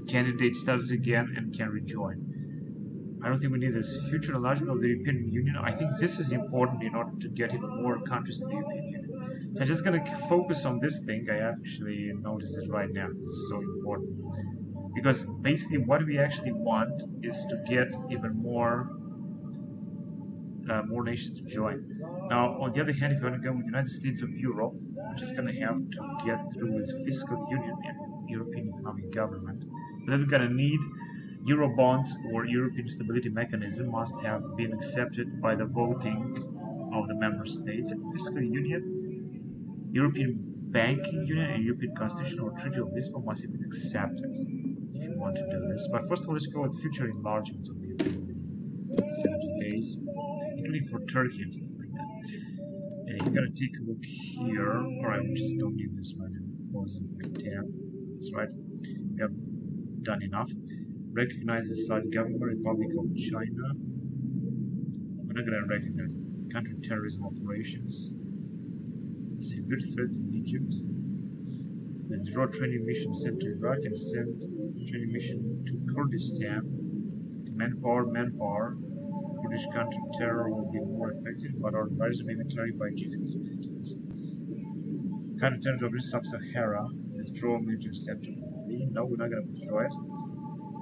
Candidate status again and can rejoin. I don't think we need this. Future enlargement of the European Union. I think this is important in order to get even more countries in the European Union. So I'm just going to focus on this thing. I actually noticed it right now. This is so important. Because basically what we actually want is to get even more nations to join. Now, on the other hand, if you want to go with the United States of Europe, we're just going to have to get through with fiscal union and European economic government. Then we're going to need Eurobonds or European Stability Mechanism must have been accepted by the voting of the member states. And fiscal union, European Banking Union, and European Constitution or Treaty of Lisbon must have been accepted if you want to do this. But first of all, let's go with future enlargement of the European Union. 70 days, including for Turkey and stuff like that. And you're going to take a look here. Alright, we just don't need this right now. Close the tab. That's right. We have done enough. Recognizes side government, Republic of China. We're not gonna recognize counter-terrorism operations. Severe threat in Egypt. Withdraw training mission sent to Iraq and send training mission to Kurdistan. Manpower. Kurdish counter-terror will be more effective, but our advisor may be targeted by jihadists. Counter-terror of Sub-Sahara. Withdraw military sector. No, we're not gonna withdraw it.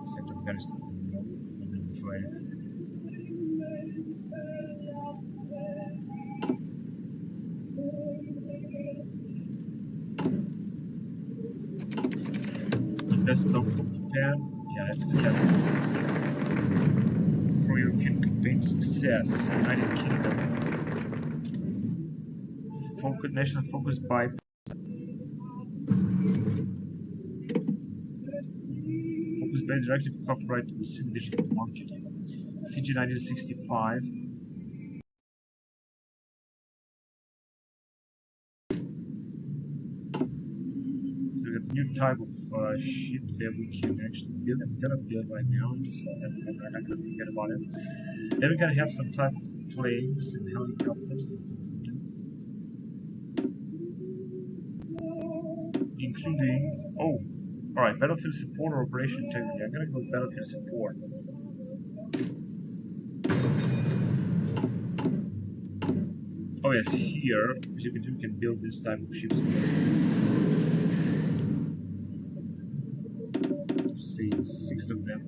Except Afghanistan. No, we're not gonna withdraw anything. Investment from Japan, yeah, that's acceptable. Pro-European campaign success, United Kingdom. National focus by focus-based directive copyright to receive digital marketing. CG 1965. So we got a new type of ship that we can actually build. I'm gonna build right now, just I'm not gonna forget about it. Then we're gonna have some type of planes and helicopters, including alright, battlefield support or operation integrity. I'm gonna go with battlefield support. Oh yes, here, as you can do, we can build this type of ships. Say 6 of them.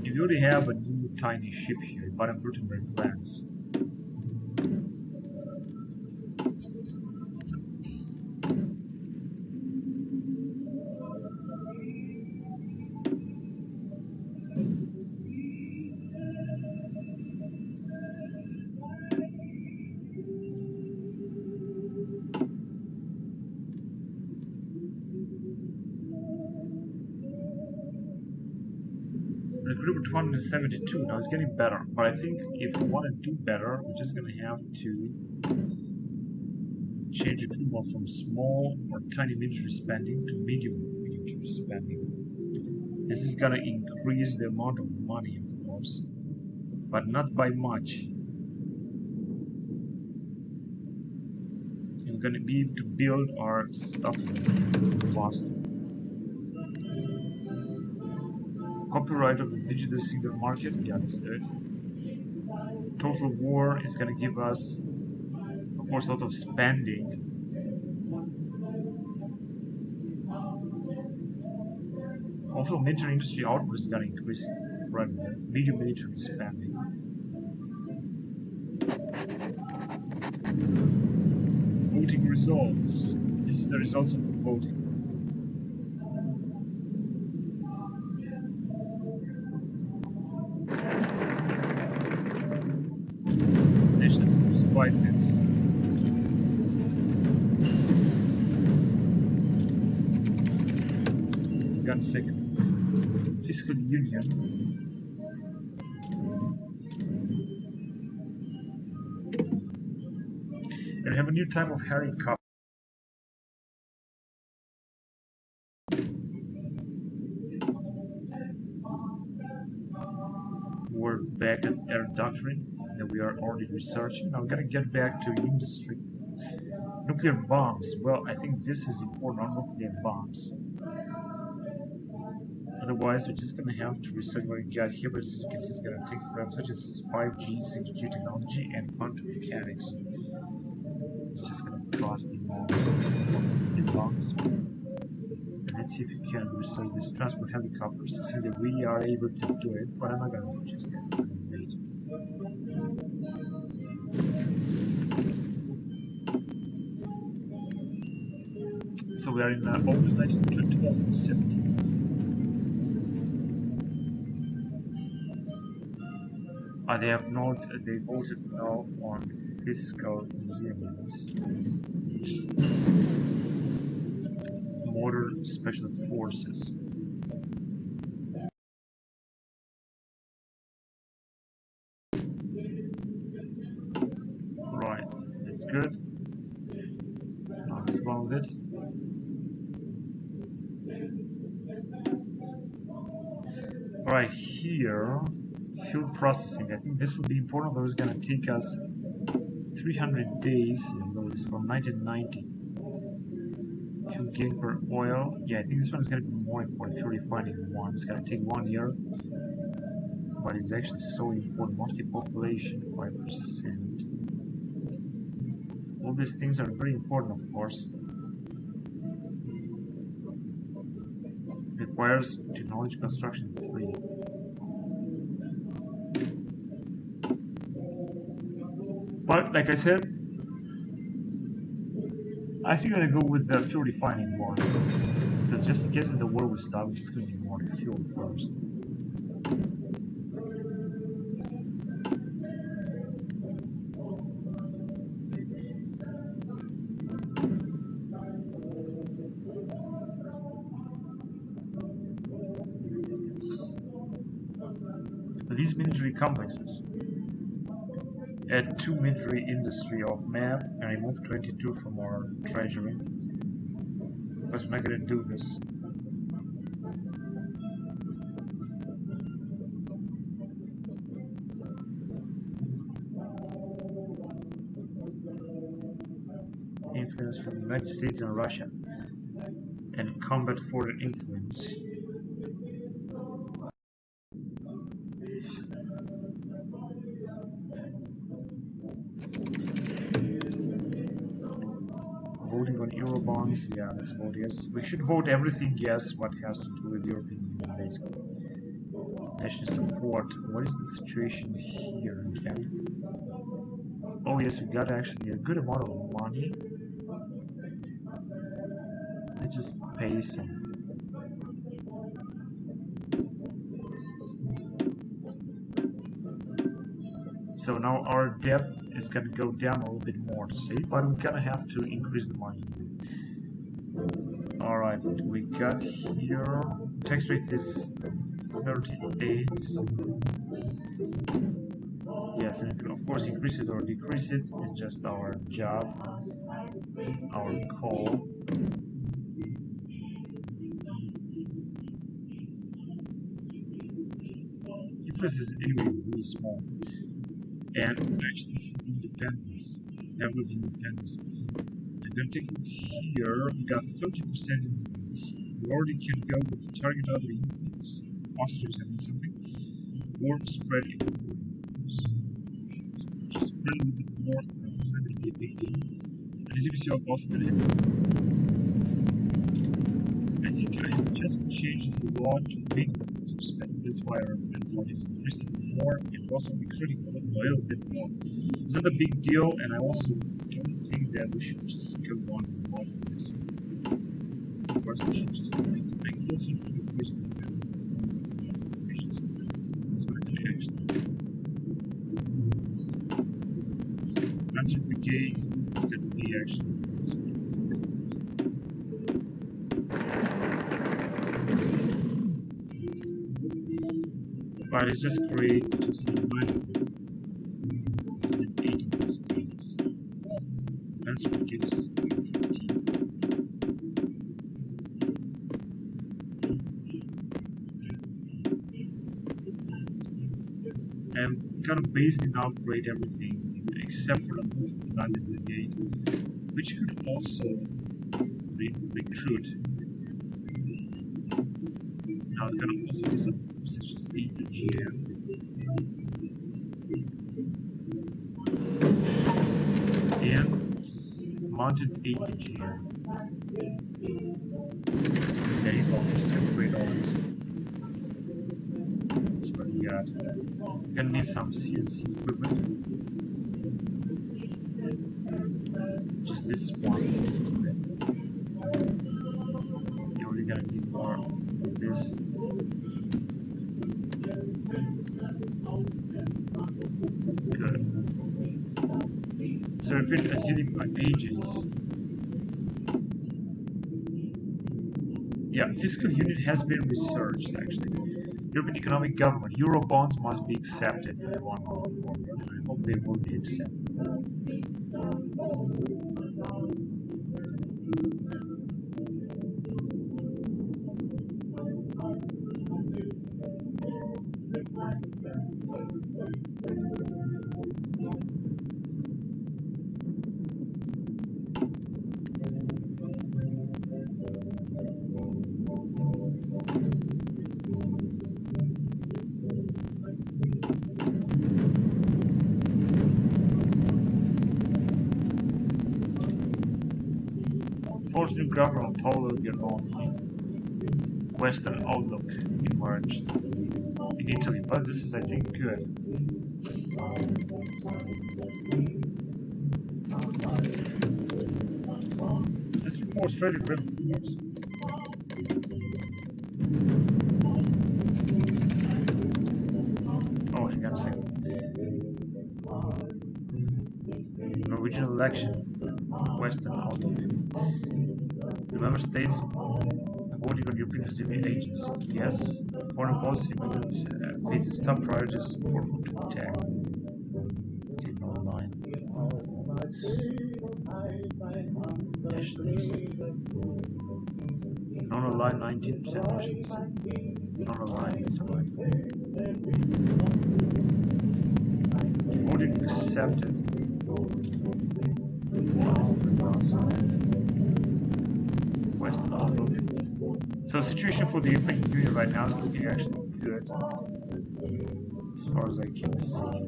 You already have a new tiny ship here, Baden-Württemberg France. Recruitment 272. Now it's getting better, but I think if we want to do better, we're just going to have to change it more from small or tiny military spending to medium military spending. This is going to increase the amount of money, of course, but not by much. We're going to be able to build our stuff faster. Copyright of the digital single market, yeah, that's it. Total war is going to give us, of course, a lot of spending. Also, military industry output is going to increase forever. Medium military spending. Voting results. This is the results of the voting. Quite mixed. Got a second. Fiscal Union. And we have a new type of helicopter. We're back at air doctrine that we are already researching. Now we're gonna get back to industry. Nuclear bombs. Well, I think this is important on nuclear bombs. Otherwise, we're just gonna have to research what we got here, but as you can see, it's gonna take forever, such as 5G, 6G technology, and quantum mechanics. It's just gonna cost the nuclear bombs. Let's see if we can research this transport helicopters to see that we are able to do it, but I'm not gonna just yet. Wait. So we are in August 2017. They have not, they voted no on fiscal years. Modern Special Forces. Right, that's good. let's go on with it. Right here, fuel processing. I think this will be important, but it's going to take us 300 days. This is from 1990. Fuel gain per oil. Yeah, I think this one is going to be more important. Fuel refining one. It's going to take 1 year, but it's actually so important. Monthly population 5%. All these things are very important, of course. Requires technology construction 3. But like I said, I think I'm gonna go with the fuel refining one, because just in case the war will stop, we're just gonna need more fuel first. These military complexes. Add 2 military industry of map and remove 22 from our treasury. Because we're not going to do this. Influence from the United States and Russia. And combat foreign influence. Voting on Eurobonds, yeah, let's vote yes. We should vote everything yes, what has to do with European Union, basically. National support, what is the situation here in Canada? Oh yes, we got actually a good amount of money. Let's just pay some. So now our debt is going to go down a little bit more to see, but we're going to have to increase the money. Alright, we got here, tax rate is 38. Yes, and we can of course increase it or decrease it. It's just our job, our call. Influence is anyway really small. And actually, this is independence. Average independence. And then take a look here, we got 30% influence. We already can go with target other influence. Austria's having something. Or spread influence. So just spread a little bit more, it's not going to be a big deal. And as you can see, I'm also going to have. I think I have just changed the law to make the spend. That's why our employee is increasing more and also recruiting a little bit more. It's not a big deal, and I also don't think that we should just go on with this. Of course, we should just make also increase efficiency. That's what I can actually do. Answer brigade is going to be actually. But it's just great to see money. 80 possibilities. Answer brigade is just 15. And kind of basically now upgrade everything except for the movement land brigade, which could also recruit. Now it's gonna also be some such as ATGM. And mounted ATGM. There you go, separate all this. That's what we got. Gonna need some CNC equipment. Just this one. You're only gonna need more of this. Good. So I've been assuming my pages. Yeah, fiscal unit has been researched actually. European economic government. Eurobonds must be accepted if they want to move forward. I hope they will be accepted. Forced new government Polo Germany. Western outlook emerged in Italy, but this is, I think, good. Let's be more straight driven news. Oh, hang on a second. Norwegian election, Western outlook. The member states voting on European civil agency. Yes, foreign policy faces top priorities for to attack. Online. Nationalist. Non-aligned 19% nationalist. Non-aligned, that's right. Voting accepted. Western outlook. So the situation for the European Union right now is looking actually good, as far as I can see.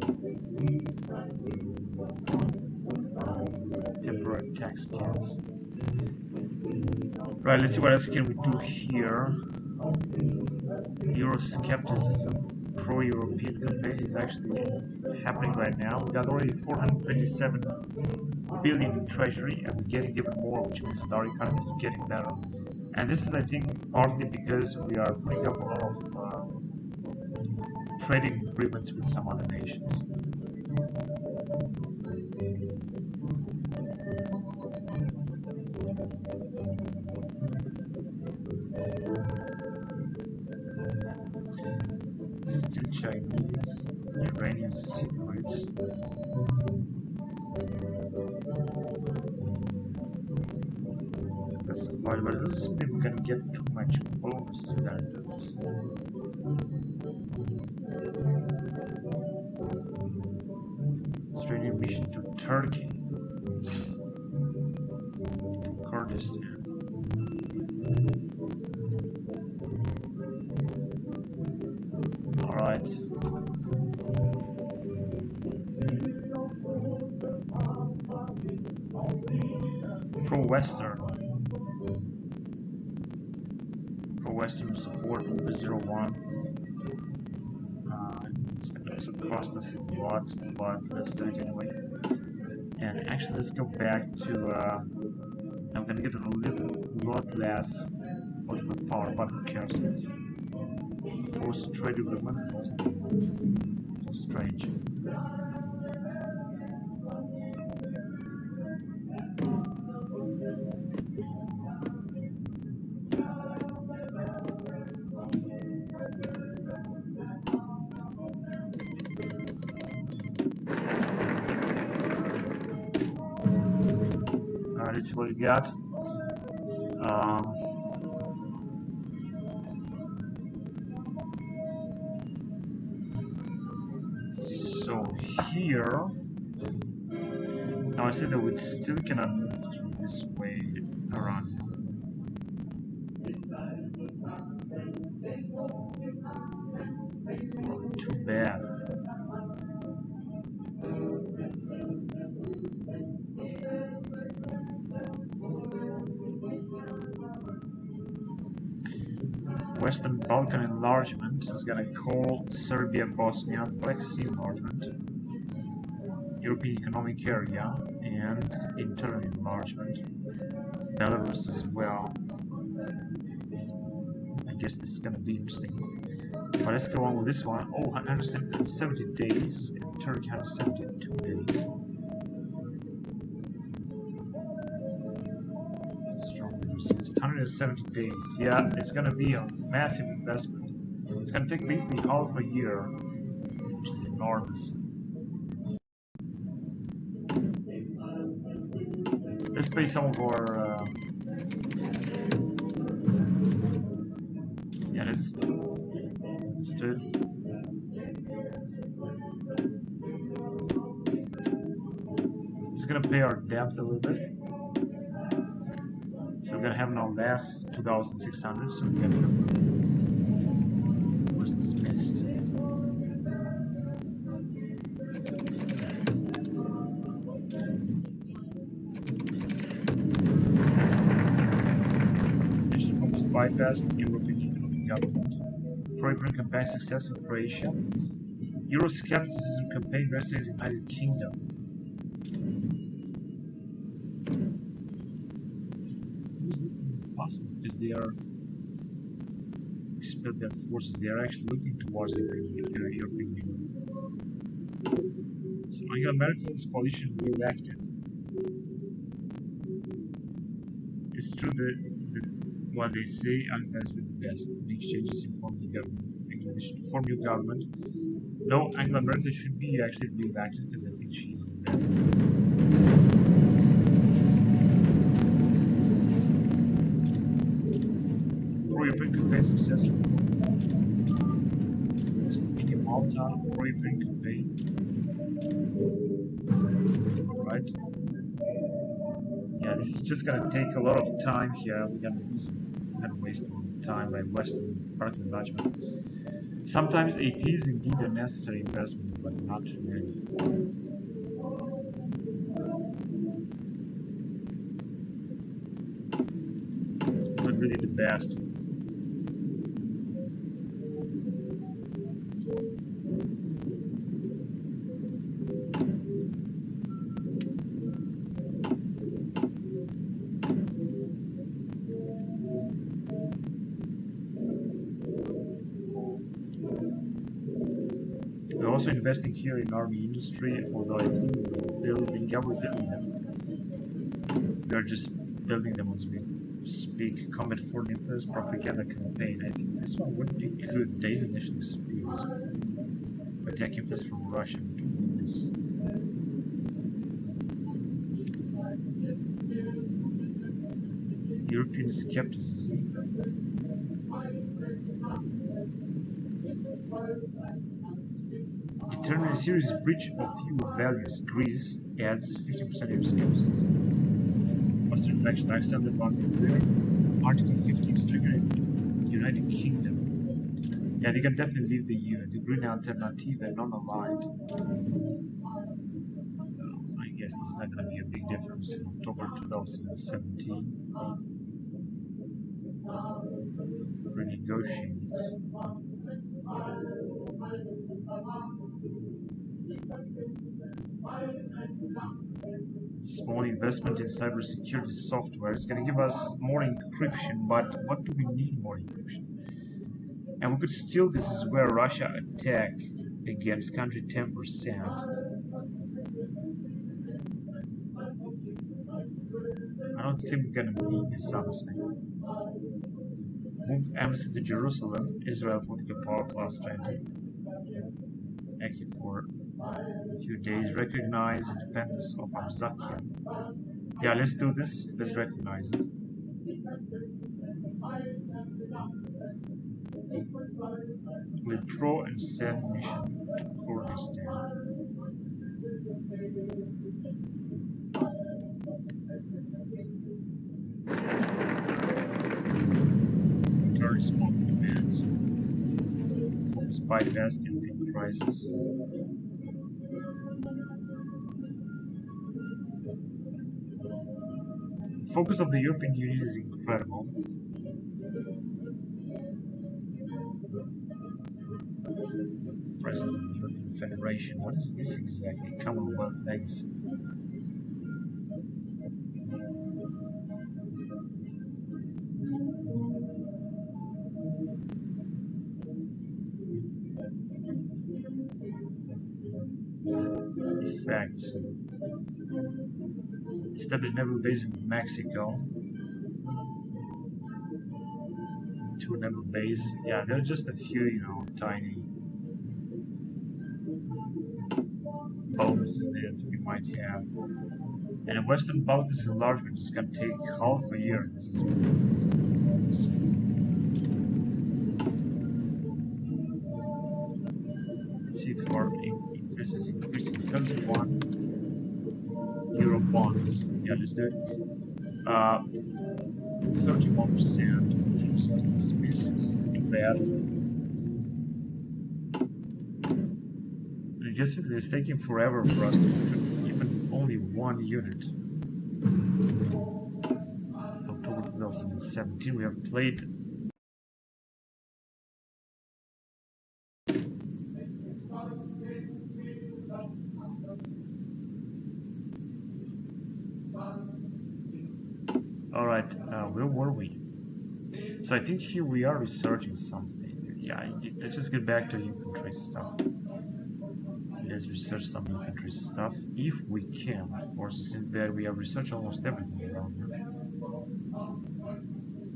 Temporary tax cuts. Right, let's see what else can we do here. Euroscepticism, pro-European campaign is actually happening right now. We got already 427 billion in treasury, and we're getting even more, which means that our economy is getting better. And this is, I think, partly because we are putting up a lot of trading agreements with some other nations. Still Chinese, Iranian secrets. That's fine, but this is maybe we're gonna get too much bonuses if we're gonna do this. Australian mission to Turkey, Kurdistan. Alright. Pro-Western. Pro-Western support for 01. It's going to also cost us a lot, but let's do it anyway. And actually, let's go back to. I'm going to get a lot less for the power, but who cares? Forced trade agreement. Strange. Let's see what we got. So here, now I said that we still cannot move through this way around. Oh, too bad. Western Balkan enlargement is going to call Serbia, Bosnia, Black Sea enlargement, European Economic Area, and internal enlargement. Belarus as well. I guess this is going to be interesting. But let's go on with this one. Oh, 170 days, and Turkey 172 days. It's 170 days. Yeah, it's going to be a massive investment. It's going to take basically half a year, which is enormous. Let's pay some of our. Yeah, let's do it. It's going to pay our debt a little bit. So we're gonna have now less 2,600. So we have where's this missed? bypassed European Economic Government. Pro-Ukraine campaign success in Croatia. Euroscepticism campaign versus United Kingdom. Is this possible? Because they are expelled their forces. They are actually looking towards the European Union. So Angela Merkel's coalition re-elected. It's true that what they say, Angela is the best. Make changes in form the government. They should form new government. No, Angela Merkel should be actually re-elected because I think she is the best. Pro-European campaign successful. In Malta, pro-European campaign. Alright. Yeah, this is just gonna take a lot of time here. We're gonna waste a lot of time by Western product enlargement. Sometimes it is indeed a necessary investment, but not really. Not really the best. We're also investing here in army industry, although I think we're building them. We're just building them as we speak. Combat foreign influence propaganda campaign. I think this one would be good. Data national security. Attack influence from Russia. This. European skepticism. Determine a serious breach of EU values. Greece adds 50% Euroscepticism. Western election accepted by nuclear. Article 15 is triggered United Kingdom. Yeah, they can definitely leave the EU. The Green Alternative are non-aligned. I guess this is not going to be a big difference in October 2017. Renegotiate. Small investment in cybersecurity software is going to give us more encryption, but what do we need more encryption? And we could steal this is where Russia attack against country 10%. I don't think we're going to need this honestly. Move embassy to Jerusalem, Israel political power plus 20. Active for a few days. Recognize independence of Arzakia. Yeah, let's do this. Let's recognize it. Withdraw and send mission to Kurdistan. Respond to demands. Focus bypass the European crisis. The focus of the European Union is incredible. President of the European Federation. What is this exactly? Commonwealth legacy. Facts. Established naval base in Mexico. 2 naval base. Yeah, there are just a few, tiny bonuses there that we might have. And a Western Balkans enlargement is going to take half a year. This is let's see if our interest is increasing. 31 euro bonds. Yeah, let's do it. 31%, which is dismissed. Too bad. And just it's taking forever for us to even only 1 unit. October 2017, we have played Alright, where were we? So I think here we are researching something. Yeah, let's just get back to infantry stuff. Let's research some infantry stuff, if we can. Of course, since there we have researched almost everything around here.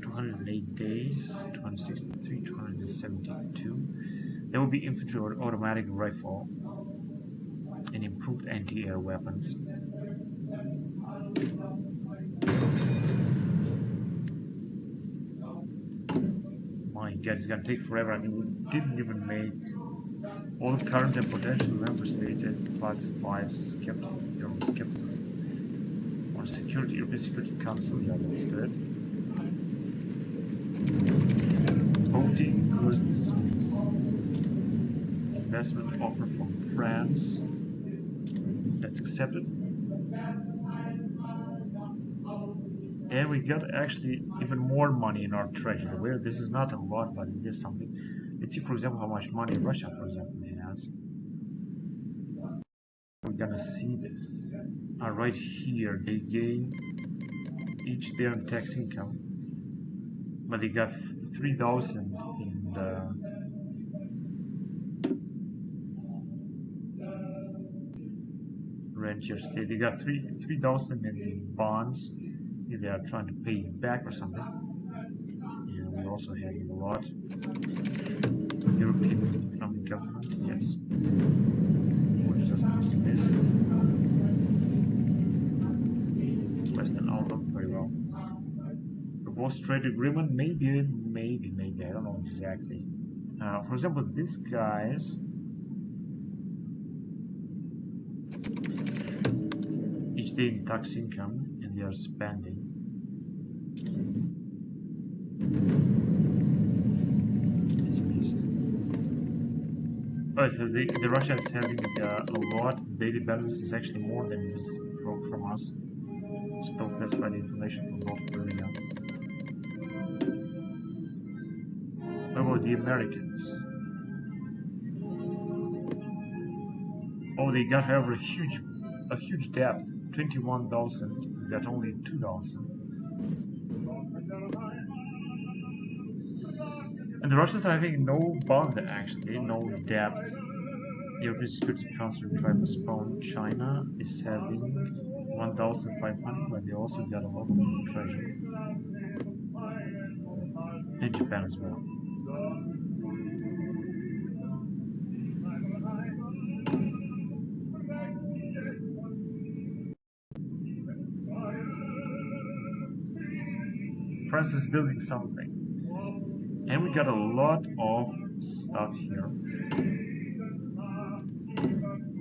208 days, 263, 272. There will be infantry or automatic rifle and improved anti-air weapons. My God, it's gonna take forever. I mean, we didn't even make all current and potential member states at +5 skeptics. On security, European Security Council, yeah, let's do it. Voting was dismissed. Investment offer from France. Let's accept it. And we got actually even more money in our treasury. Where this is not a lot, but it is something. Let's see, for example, how much money Russia, for example, has. We're gonna see this. Right here, they gain each their tax income, but they got 3,000 in the rentier state. They got 3,000 in bonds. They are trying to pay it back or something. Yeah, we're also having a lot. European Economic Government, yes. We're just dismissed. Western Outlook, very well. Proposed trade agreement, maybe, I don't know exactly. For example, these guys. Each day in tax income, and they are spending. Dismissed. Oh, so the Russia is having a lot. The daily balance is actually more than this from us. Still classified information from North Korea. What about the Americans? Oh, they got, however, a huge debt. 21,000. We got only 2,000. And the Russians are having no bond, actually, no debt. European Security Council tried to postpone. China is having 1,500, but they also got a lot of treasury. And Japan as well. France is building something. And we got a lot of stuff here.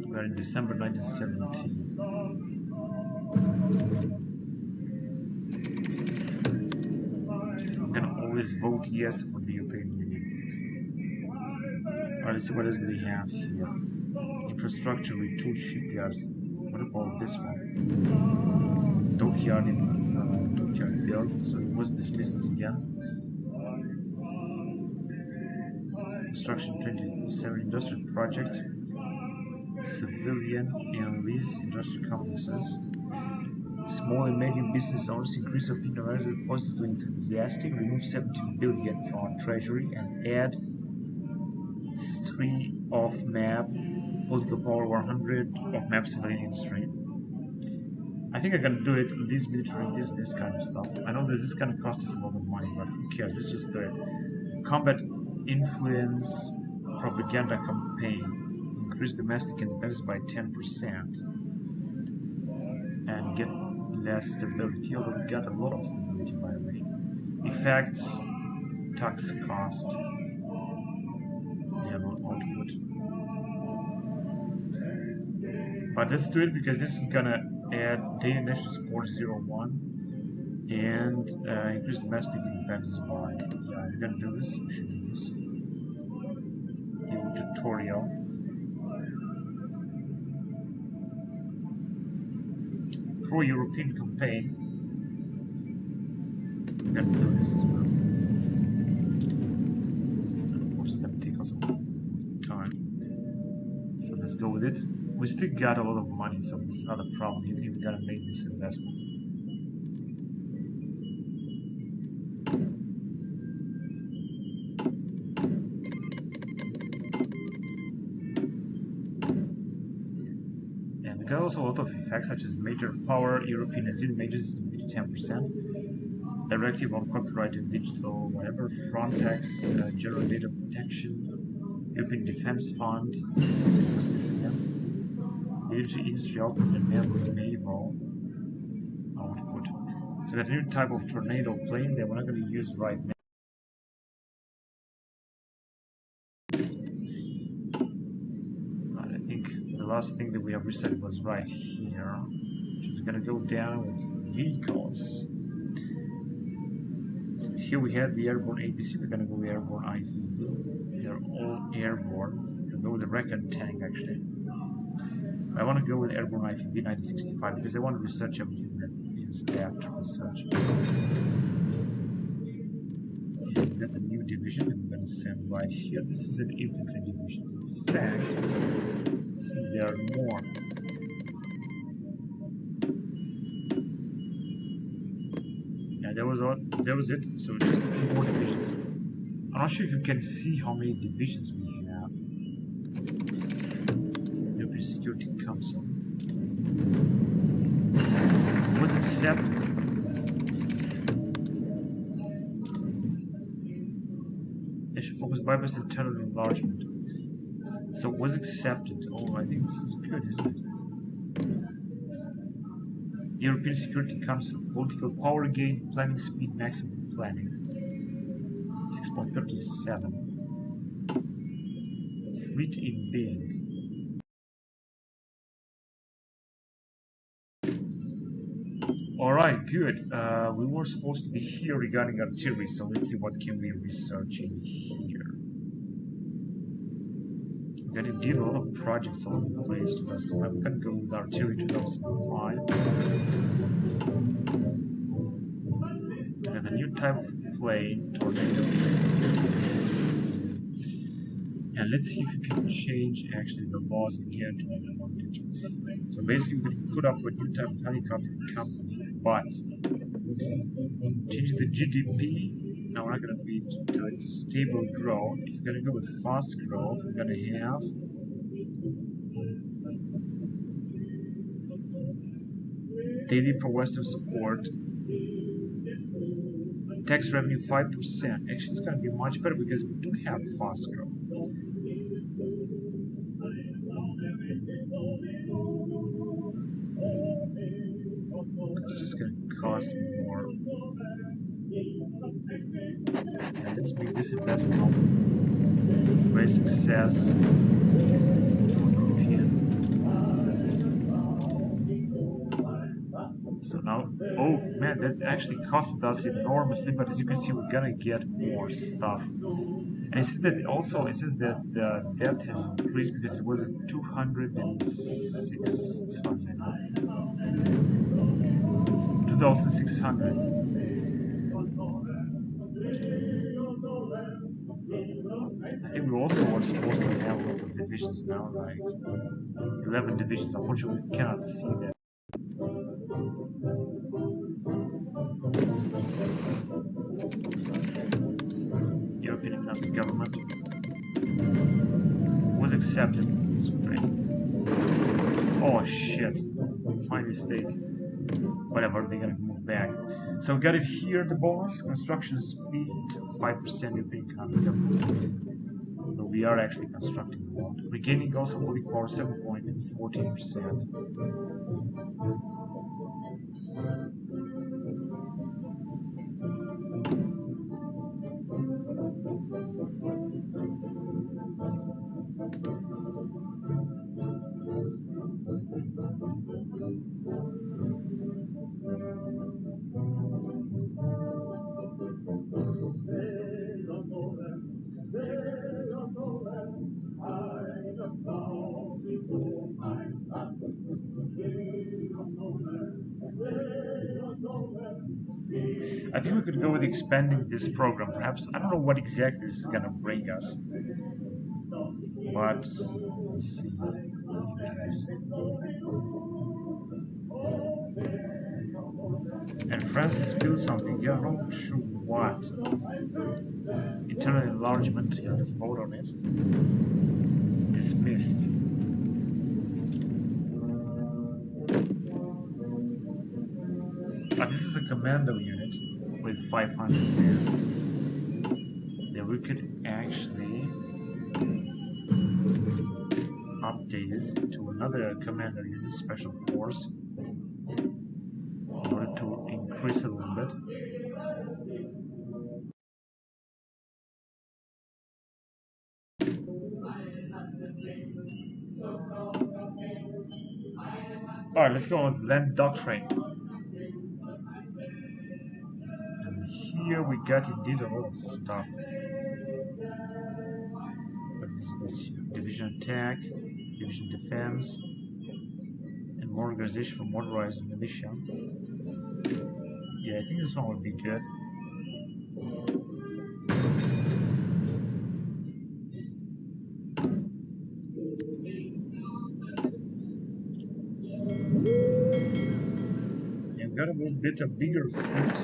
We're in December 1917. I'm gonna always vote yes for the European Union. Alright, let's see what else do we have here. Infrastructure, retool shipyards. What about this one? Dockyard built, so it was dismissed again. Construction 27 industrial project, civilian and lease industrial complexes. Small and medium business owners increase opinion are positively enthusiastic, remove 17 billion from our treasury and add 3 of map, political power 100 of map civilian industry. I think I'm gonna do it, lease military, this kind of stuff. I know this is gonna cost us a lot of money, but who cares, let's just do it. Combat influence propaganda campaign, increase domestic independence by 10% and get less stability, although we got a lot of stability by the way. Effects, tax cost, yeah, no output. But let's do it because this is gonna add data national support 01 and increase domestic independence by, yeah, we're gonna do this, we should do this. Tutorial. Pro-European campaign. We're gonna do this as well. And of course, it's gonna take us a lot of time. So let's go with it. We still got a lot of money, so this is not a problem, even if we gotta make this investment. got also a lot of effects such as major power, European asile major system 10%, directive on copyright and digital whatever, Frontex, general data protection, European Defense Fund, what's this again? Energy industry output and network naval output. So we got a new type of tornado plane that we're not going to use right now. I think the last thing that we have reset was right here. Just going to go down with vehicles. So here we have the airborne APC. We're going to go with airborne I3V. They're all airborne. We're going to go with the Recon tank actually. I want to go with airborne I3V 1965 because I want to research everything that is left to research. And that's a new division that we're going to send right here. This is an infantry division. In fact, there are more. Yeah, that was it. So just a few more divisions. I'm not sure if you can see how many divisions we have. European Security Council was accepted. They should focus bypass and territorial enlargement. So it was accepted. Oh, I think this is good, isn't it? European Security Council, political power gain, planning speed, maximum planning. 6.37. Fleet in being. Alright, good. We were supposed to be here regarding artillery, so let's see what can we research in here. We're gonna do a lot of projects all over the place. 2005. We're gonna go with artillery 2005. And a new type of plane, tornado. And let's see if we can change actually the laws in here to an advantage. So basically we can put up a new type of helicopter company, but change the GDP. Now we're not going to be doing stable growth. If we're going to go with fast growth, we're going to have daily per Western support. Tax revenue 5%. Actually, it's going to be much better because we do have fast growth. It's just going to cost more. And let's make this investment very success. So now, oh man, that actually costed us enormously, but as you can see, we're gonna get more stuff. And it says that also, it says that the debt has increased because it was 206, as far as I know. 2,600. I think we also were supposed to have a lot of divisions now, like 11 divisions. Unfortunately, we cannot see that. European Economic Government was accepted. It's great. Oh shit, my mistake. Whatever, they're gonna move back. So we got it here, the bonus, construction speed, 5% European Economic Government. So we are actually constructing a lot. Regaining also holy power, 7.14%. I think we could go with expanding this program. Perhaps, I don't know what exactly this is going to bring us. But, let's see. And Francis built something. Yeah, I'm not sure what. Internal enlargement. Yeah, let's vote on it. Dismissed. this is a commando unit with 500 there. Then we could actually update it to another commando unit, special force, in order to increase a little bit. Alright, let's go on land doctrine. And here we got indeed a lot of stuff. What is this? Division attack, division defense, and more organization for motorized militia. Yeah, I think this one would be good. I've got a little bit of bigger fleet.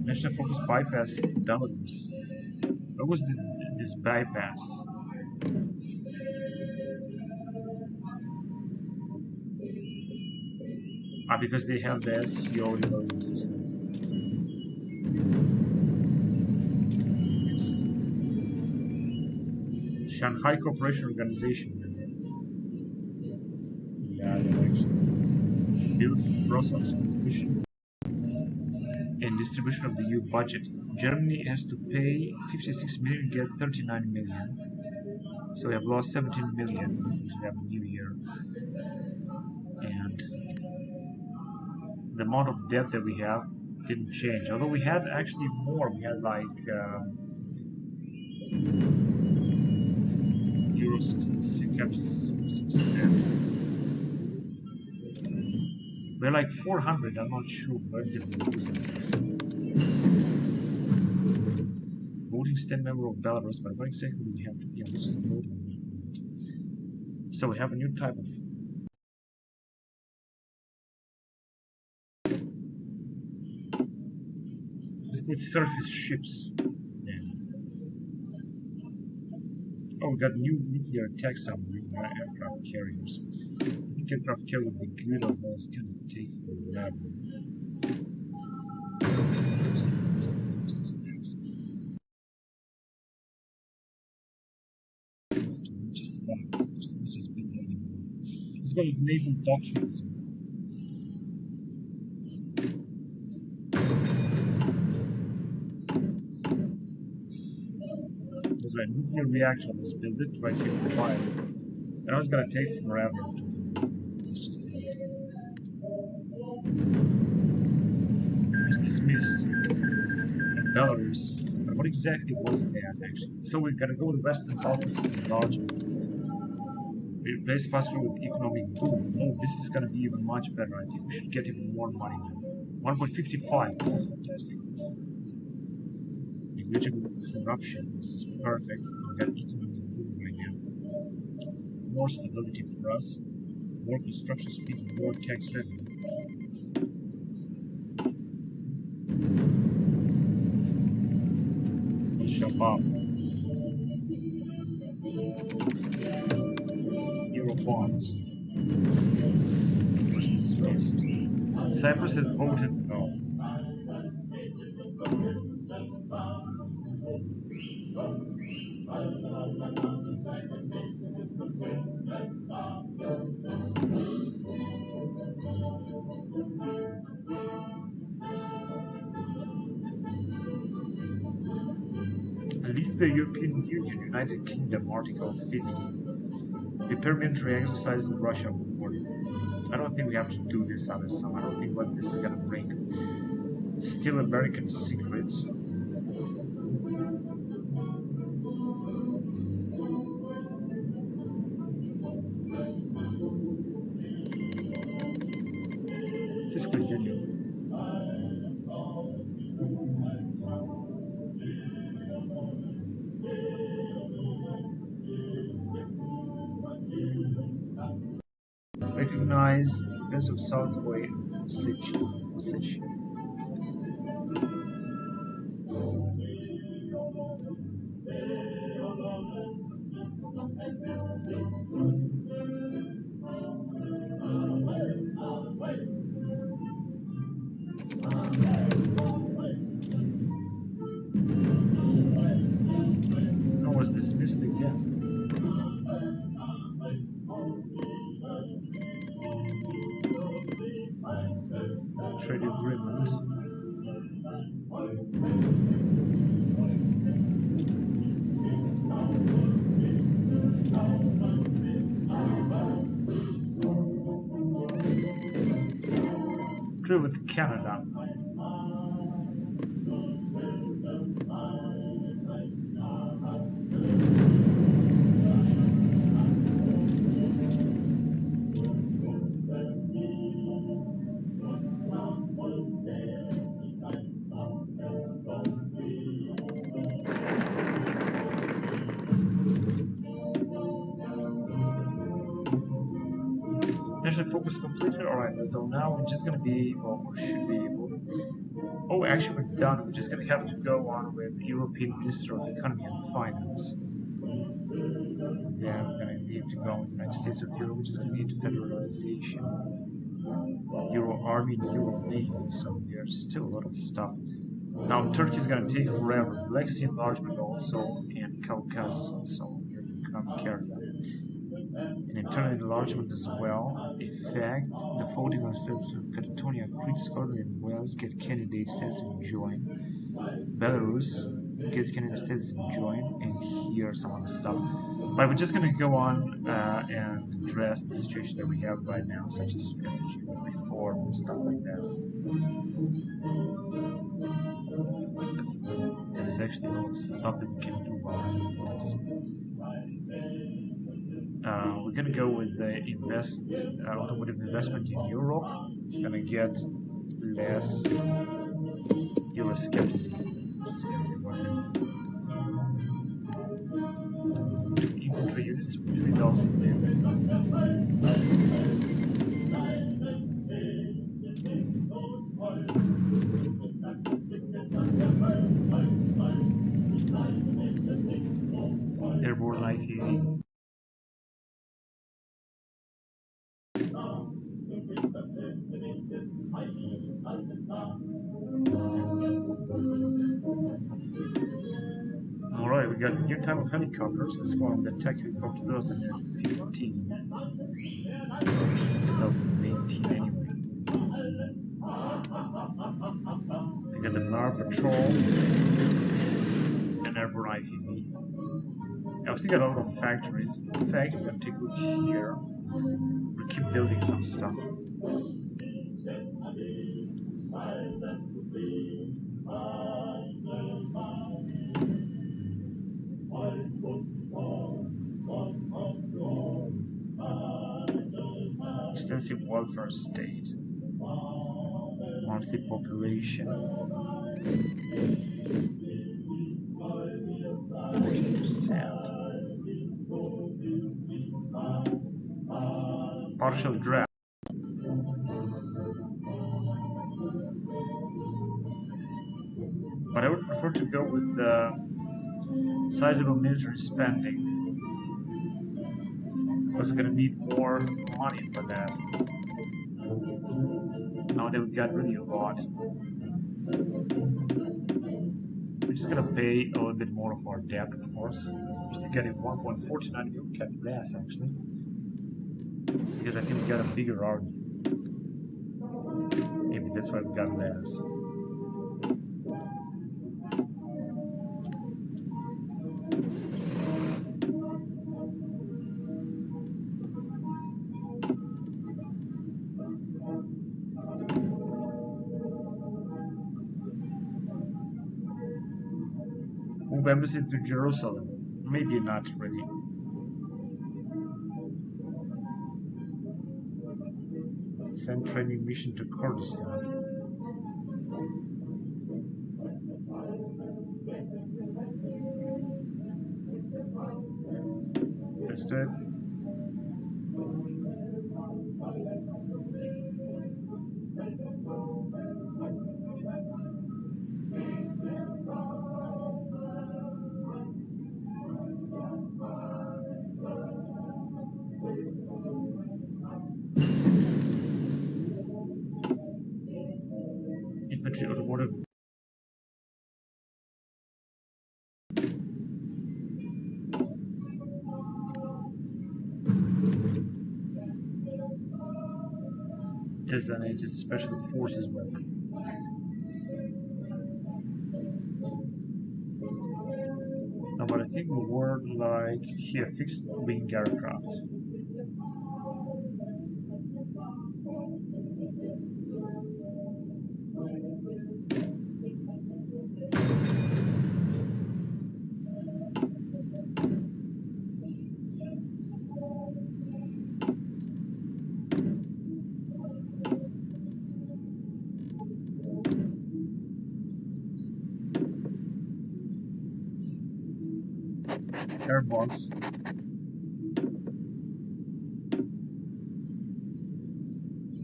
National Focus bypass Belarus. What was this bypass? Because they have the SEO reloading system. Shanghai Cooperation Organization. Yeah, they're actually built Brussels contribution and distribution of the EU budget. Germany has to pay 56 million, get 39 million. So we have lost 17 million because we have a new year. And the amount of debt that we have didn't change. Although we had actually more. We had like Euro 66. We're like 400, I'm not sure where did we lose it. Voting state member of Belarus, but what exactly do we have to be? Yeah, let's just load it. So we have a new type of with surface ships. Yeah. Oh, we got new nuclear attack submarine aircraft carriers. I think aircraft carrier would be good, although it's gonna take forever. Just be it's got naval doctrines. There's a nuclear reactor. Let's build it right here for fire. And it's gonna take forever to do. It's just it's dismissed. And Belarus. But what exactly was that actually? So we're gonna go to Western Balkans technology. We replace faster with economic boom. Oh, this is gonna be even much better. I think we should get even more money now. 1.55. This is fantastic. Negligible corruption. This is perfect. We got economic boom right now. More stability for us. More construction speed. More tax revenue. We'll shut up. Euro bonds. Dismissed. Cyprus has voted no. Leave the European Union, United Kingdom, Article 50. Repair military exercises in Russia border. I don't think we have to do this other sum. I don't think what this is gonna bring. Still American secrets. Fiscal Union. Recognize Prince of Southway Ossetia. trade agreement. Trade with Canada. Mission focus completed. Alright, so now we're just gonna be, well, we should be able. Oh, actually, we're done. We're just gonna have to go on with European Minister of Economy and Finance. Then we're gonna need to go with the United States of Europe. We're just gonna need federalization, Euro Army, and Euro Navy. So there's still a lot of stuff. Now Turkey is gonna take forever. Black Sea enlargement also, and Caucasus also. Here you come, Canada. And internal enlargement as well. Effect, the voting on states of Catalonia, Crete, Scotland, and Wales get candidate status and join. Belarus get candidate status and join. And here some other stuff. But we're just gonna go on and address the situation that we have right now, such as energy reform and stuff like that. There's actually a lot of stuff that we can do about this. We're gonna go with the automotive investment in Europe. It's gonna get less Euroscepticism. Infantry units to 3,000 men. Airborne IFV. Alright, we got a new type of helicopters. Let's go on the Tech Helicopter 2015. 2018 anyway. We got the Mar Patrol and Airborne IFV. Now we still got a lot of factories. In fact, we're gonna take a look here. We'll keep building some stuff. Extensive welfare state. Monthly population. 40%. Partial draft. But I would prefer to go with the sizable military spending. Because we're gonna need more money for that. Now that we got really a lot, we're just gonna pay a little bit more of our debt, of course. Just to get it 1.49, we kept less actually. Because I think we got a bigger army. Maybe that's why we got less. Move embassy to Jerusalem. Maybe not really. Send training mission to Kurdistan. Let's do it. Infantry automotive. designated special forces weapon. No, but I think we were like here, fixed wing aircraft. Airbox.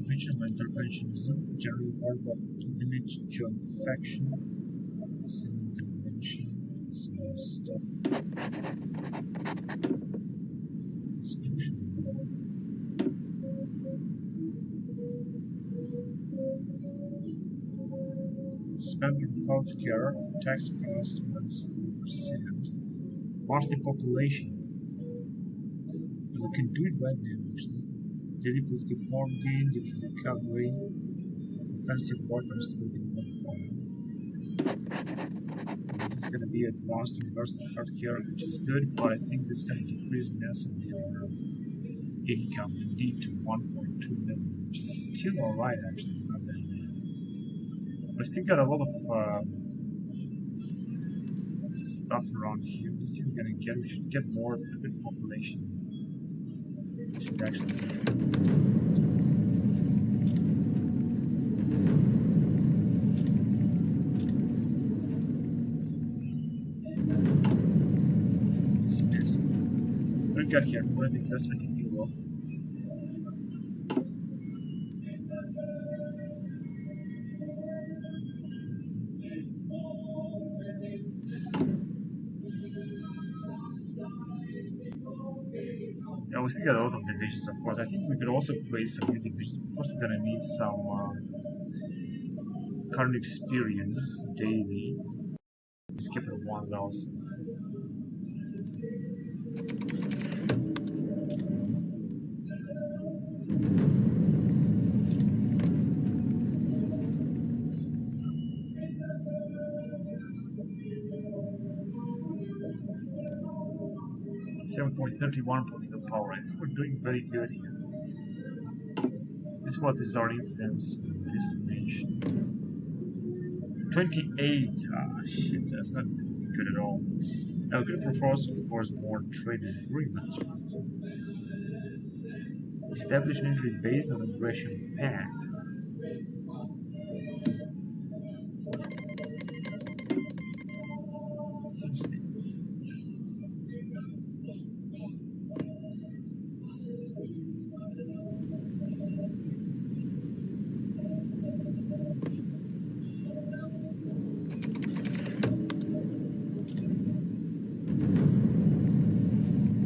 Regional interventionism, generally hard but limit to infection, some intervention, some stuff. Description. Spend on healthcare, tax cost minus 4%. What's the population? We can do it right now, actually. Daily political form gain, different recovery, offensive weapons to the This is going to be advanced universal healthcare, which is good, but I think this is going to decrease massively our income indeed to 1.2 million, which is still alright, actually. It's not that bad. We still got a lot of stuff around here. We still gonna get. We should get more good population. We should actually. Dismissed. What we got here? More investment in Europe. Yeah, we still got a lot of divisions, of course. I think we could also place some new divisions. First, we're gonna need some current experience daily. Just keep it at 1,000. .31 political power. I think we're doing very good here. This is what is our influence in this nation. 28. Ah, shit, that's not good at all. Now we could propose, of course, more trade agreements. Establish military based on aggression pact. Interesting.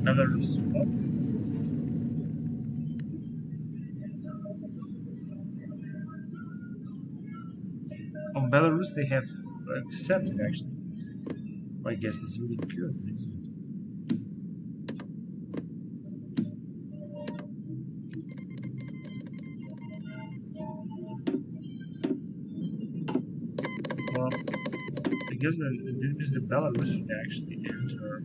Belarus. What? On Belarus, they have accepted actually. I guess it's really good, isn't it? Well, I guess the Belarus should actually enter.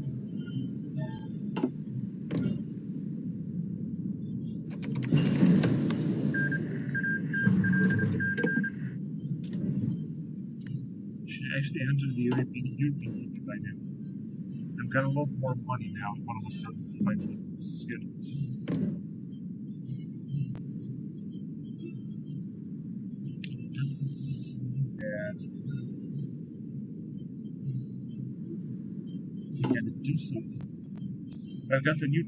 Actually enter the European Union by now. I've got a lot more money now. All of a sudden, finally, this is good. Doesn't seem bad. You gotta do something. I've got the new.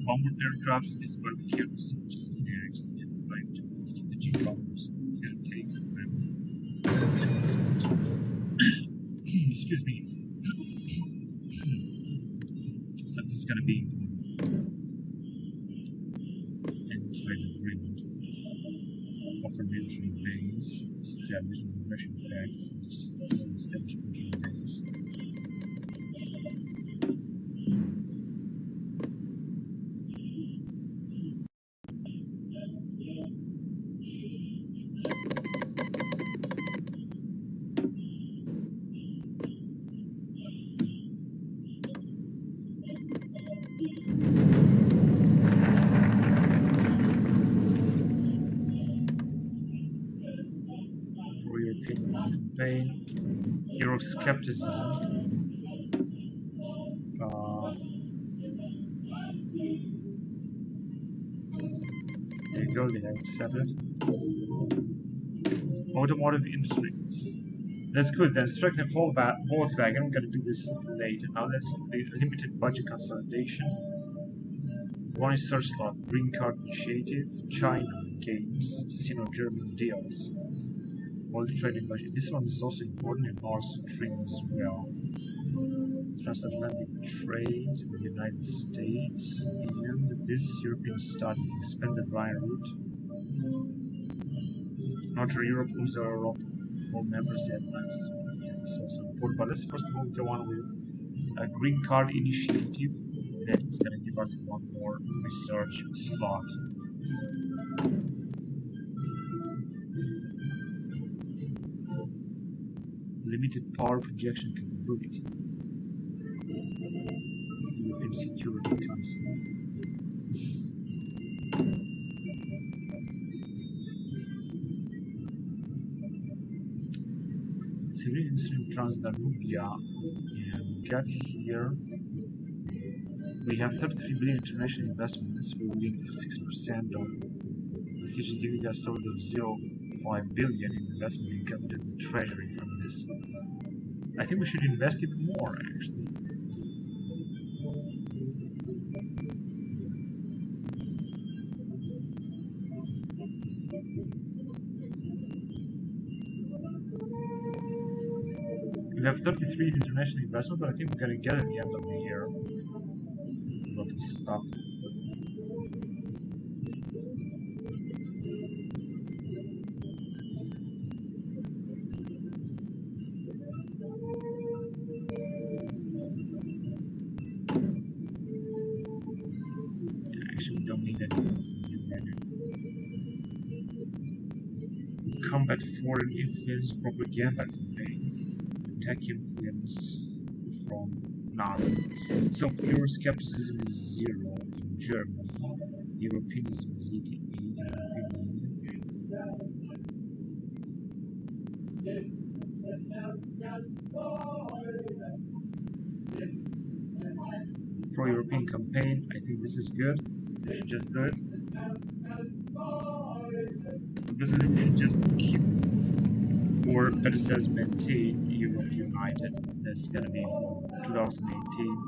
Bomber aircraft is what we can research. Next, like strategic bombers. It's gonna take forever. Excuse me. But this is gonna be important. And trade agreement. Offer military base. Establish an aggression pact. Just establish military base. For European campaign, Euroscepticism. There you go, they have accepted. Automotive industry. That's good. Then strengthen Volkswagen. I'm gonna do this later. Now let's limited budget consolidation. One is search slot, green card initiative, China games, Sino-German deals. World trading budget. This one is also important in Nord Stream as well. Transatlantic trade with the United States and this European study, expanded Rhine route. Northern Europe moves are Europe. All members at last. It's also important. But let's first of all go on with a green card initiative that is going to give us one more research slot. Limited power projection capability. European Security Council. Civilian Stream Transdanubia, and we got here. We have 33 billion international investments. We're winning 6% of decision, giving us a total of 0.5 billion in investment income to the treasury from this. I think we should invest even more, actually. We have 33 international investment, but I think we're gonna get at the end of the year a lot of stuff. Actually, we don't need anything. Combat foreign influence propaganda campaign. Tech influence from NATO. So Euroscepticism is 0 in Germany. Europeanism is 88 in the European Union. Pro-European campaign, I think this is good. We should just do it. Because we should just keep, or better says maintain Europe United. That's gonna be for 2018.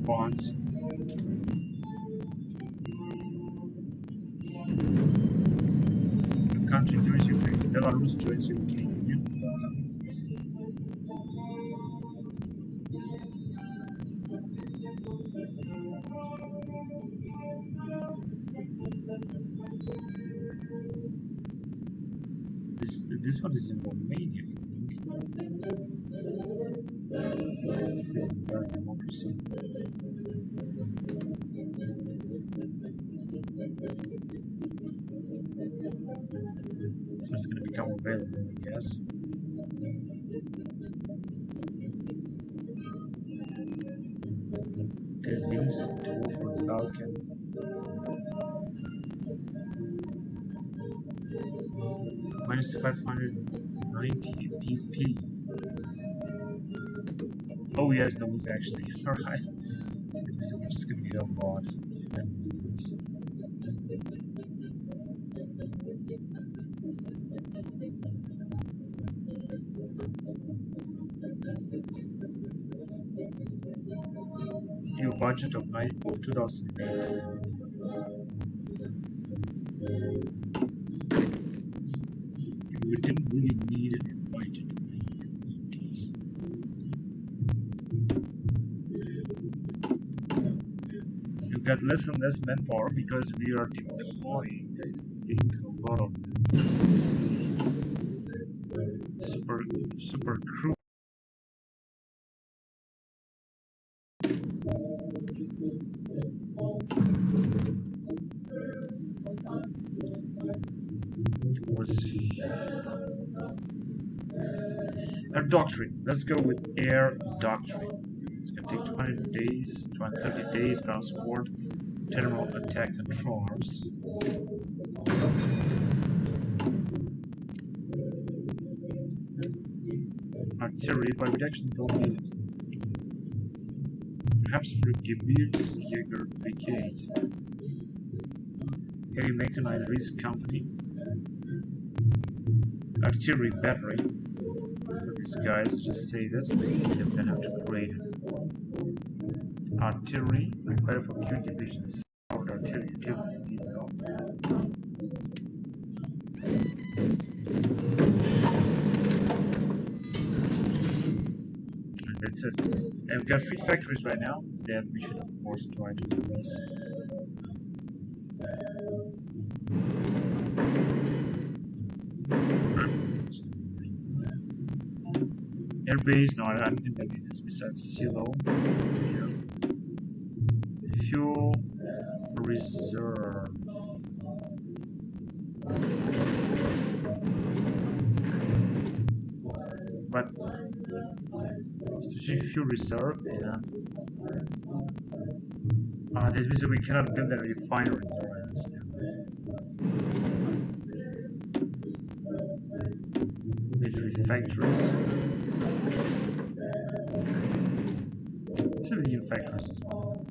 Bonds. The country joins Ukraine. Belarus joins European Union. This one is in Romania, I think. Democracy. So it's going to become available, I guess. Okay, links to go for the Balkan. Minus 590 PP. Oh yes, that was actually alright. We're just gonna need a lot. New budget of 2018. We didn't really need an budget. got less and less manpower because we are deploying, I think, a lot of super crew. Air doctrine. Let's go with air doctrine. It's gonna take 200 days, 230 days, ground support, general attack controllers. Artillery, but we actually don't need it. Perhaps for Gebirgsjäger Brigade. Heavy mechanized risk company. Artillery battery. These guys just say that they're gonna have to create artillery required for Q divisions. Artillery utility. And that's it. And we've got 3 factories right now that we should of course try to release. Airbase, no, I don't think that it is besides silo. Yeah. Fuel reserve. But strategic fuel reserve, yeah. That means that we cannot build a refinery. I understand. Military factories. 17 factories as well.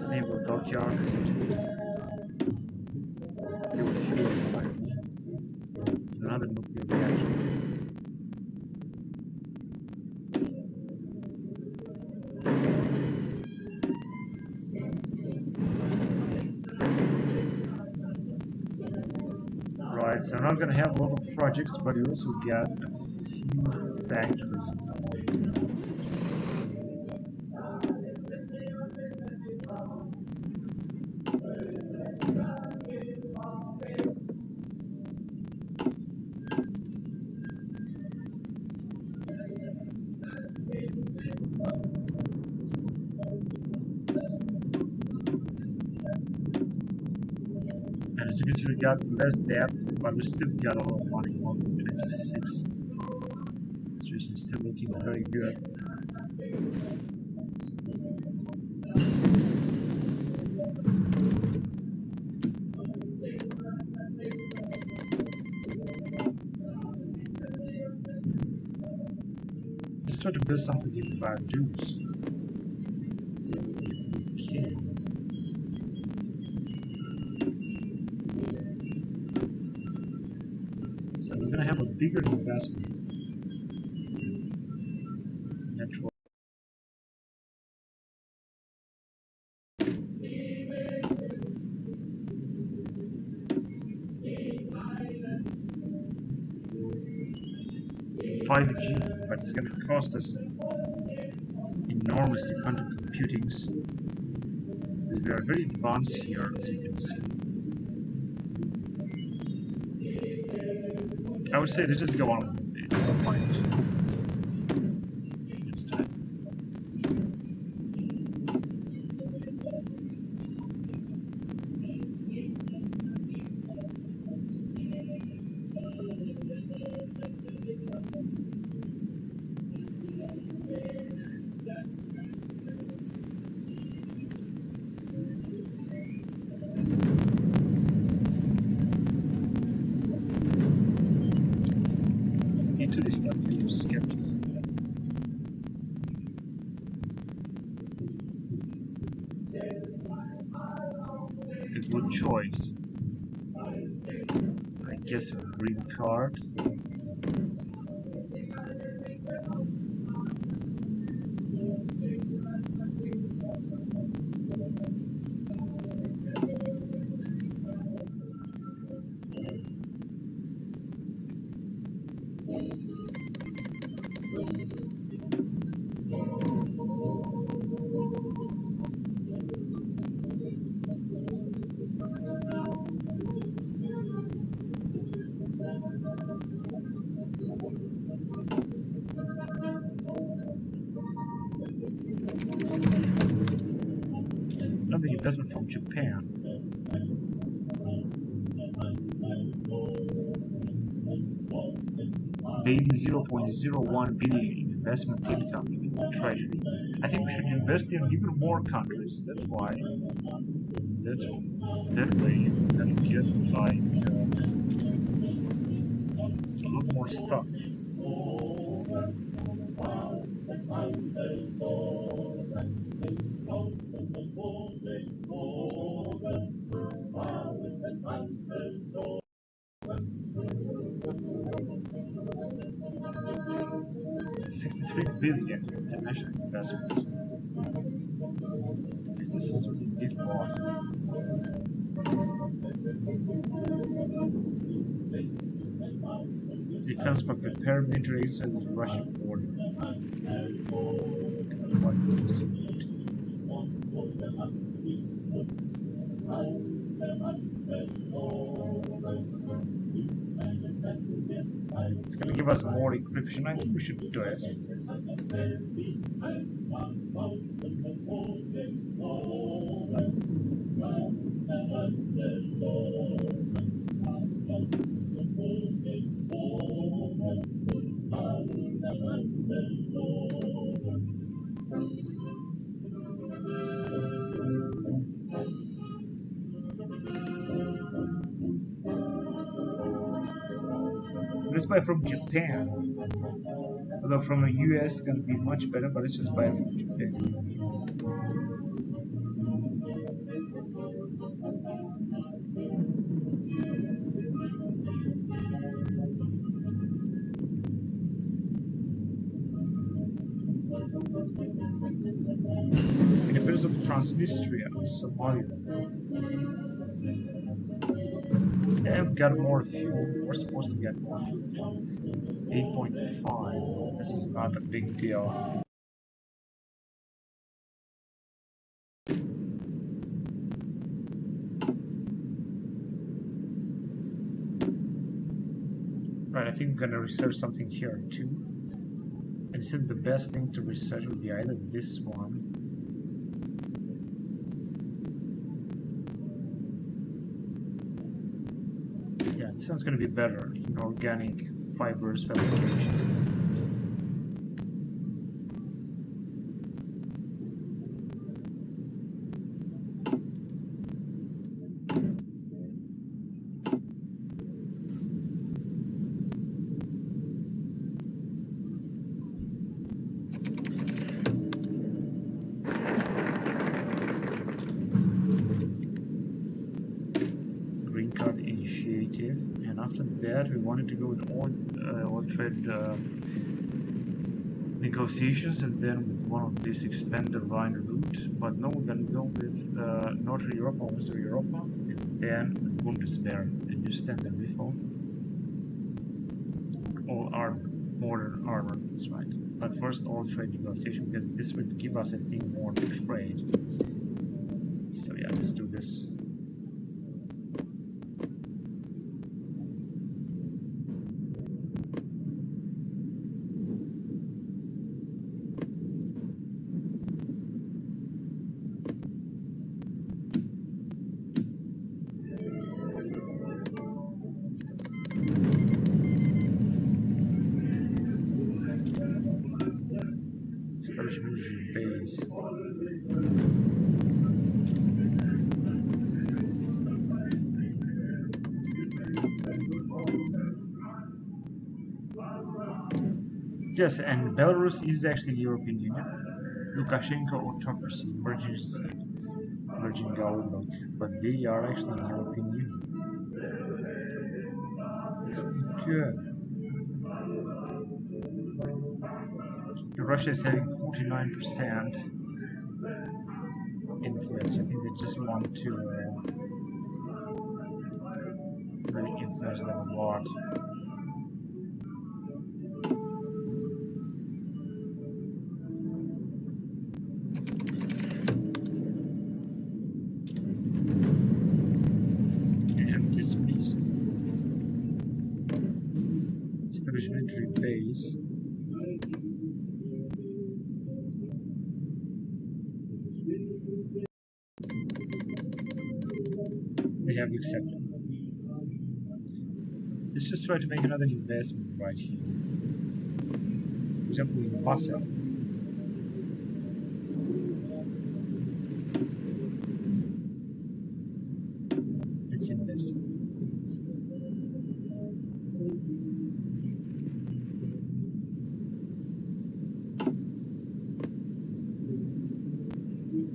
Naval dockyards. Fuel refinery. Another nuclear reactor. Right, so I'm not going to have a lot of projects, but you also get a few factories. And as you can see, we got less depth, but we still got a lot of money, 126. Situation is still looking very good. Let's try to build something in Vaduz. If we can. So we're going to have a bigger investment. Network. $5G, but it's going to cost us enormously quantum computings. We are very advanced here, as you can see. I would say let's just go on with it. Into this stuff, you skeptics. A good choice. I guess a green card. from Japan. Daily 0.01 billion investment income in the treasury. I think we should invest in even more countries. That's why. That way you can get like a lot more stuff. $63 billion international investments. This is really big loss. Defense for prepared military aids at the Russian border. It's going to give us more encryption. I think we should do it. Let's buy from Japan. Although from the US it's going to be much better, but let's just buy it from Japan. Independence of Transnistria, Somalia. Yeah, we got more fuel. We're supposed to get more fuel. 8.5. This is not a big deal. Right, I think I'm gonna research something here too. And it said the best thing to research would be either this one. Yeah, this one's gonna be better in organic fibers fabrication. Green Card Initiative, and after that we wanted to go with all trade negotiations, and then with one of these expand the Rhine route. But no, we're gonna go with Northern Europe or Western Europe, and then with Bundeswehr and just standard reform. All armor, modern armor, that's right. But first, all trade negotiation, because this would give us, I think, more trade. So yeah, let's do this. Base. Yes, and Belarus is actually the European Union. Lukashenko autocracy, merging government, but they are actually the European Union. It's really good. Russia is having 49% influence. I think they just want to really influence them a lot. And displaced. Establish military base. have accepted. Let's just try to make another investment right here. For example, in Basel. Let's invest.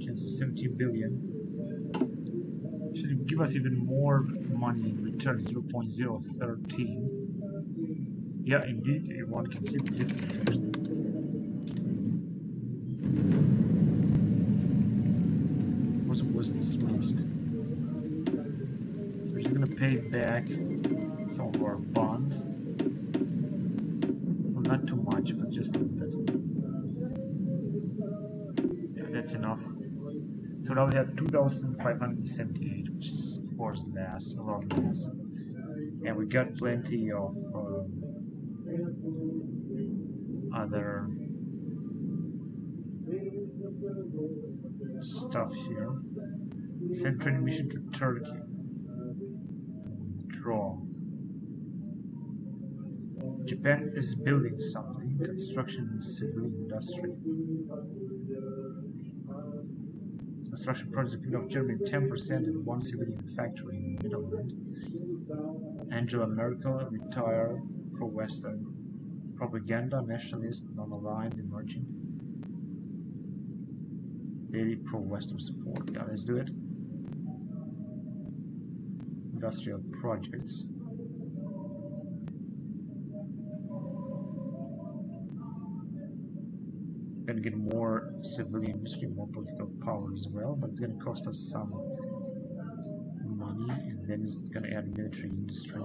Chance of 17 billion. Should give us even more money in return, 0.013. Yeah, indeed, one can see the difference actually. Was dismissed. So we're just gonna pay back some of our bond. Well, not too much, but just a little bit. Yeah, that's enough. So now we have 2,578, which is of course less, a lot less. And we got plenty of other stuff here. Send training mission to Turkey. Withdraw. Japan is building something. Construction civilian industry. Construction projects picking up Germany 10% and one civilian factory in the Netherlands. Angela Merkel retire pro-Western propaganda, nationalist, non-aligned, emerging. Daily pro-Western support. Yeah, let's do it. Industrial projects. Gonna get more civilian industry, more political power as well, but it's gonna cost us some money, and then it's gonna add military industry.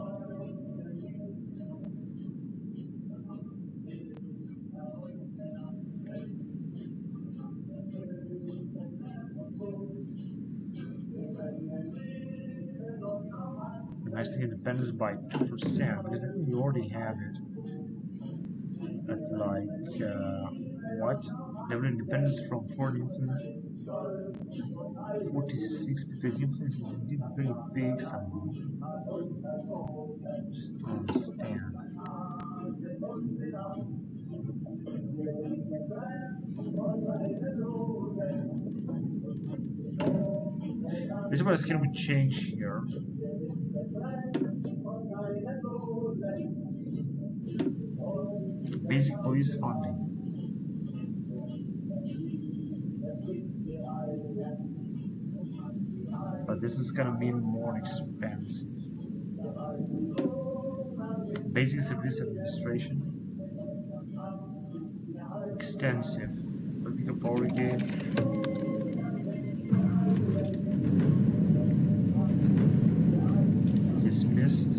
Domestic independence by 2%, because I think we already have it at like what? Level of independence from foreign influence 46, because influence is indeed very big somehow. Just don't understand. This is what can we change here? Basic police funding. But this is gonna mean more expensive. Basic service administration. Extensive. Political power gain. Dismissed.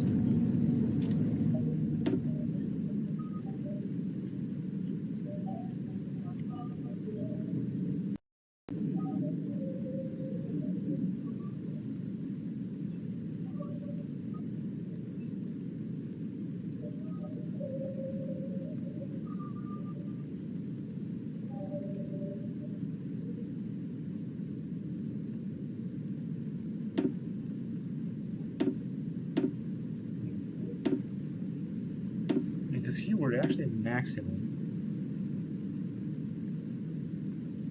Here we're actually maximum.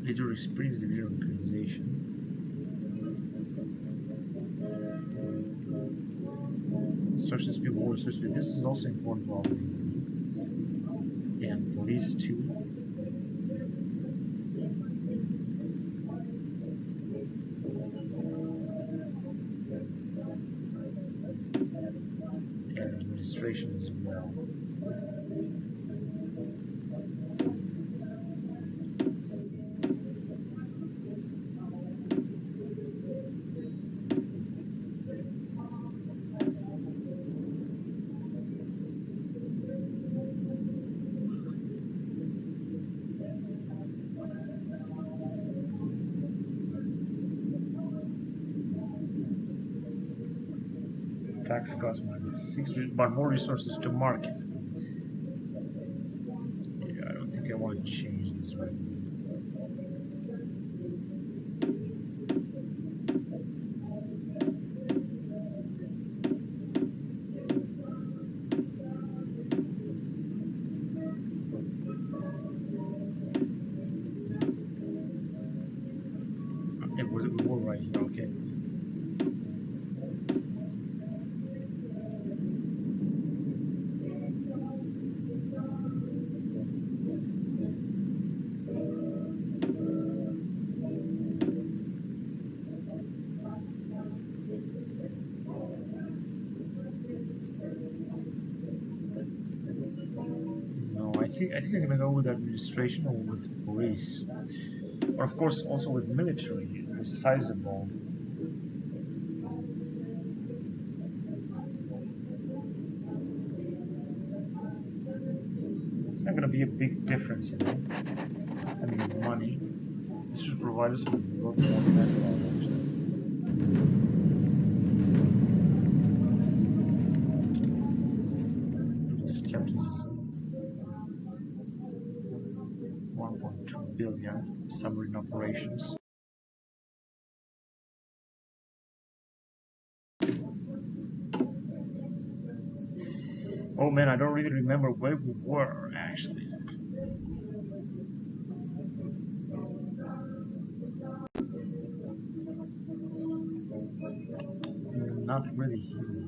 Later experience the division organization. Instructions be more research. This is also important probably. And police too. And administration as well. Tax cost -6, but more resources to market. Yeah, I don't think I want to change this right now. think I'm gonna go with administration or with police, or of course also with military. It's sizable. It's not gonna be a big difference, you know. I mean, money. This should provide us with a lot more manpower, actually. Skepticism. 1.2 billion submarine operations. Oh man, I don't really remember where we were actually. Not really here.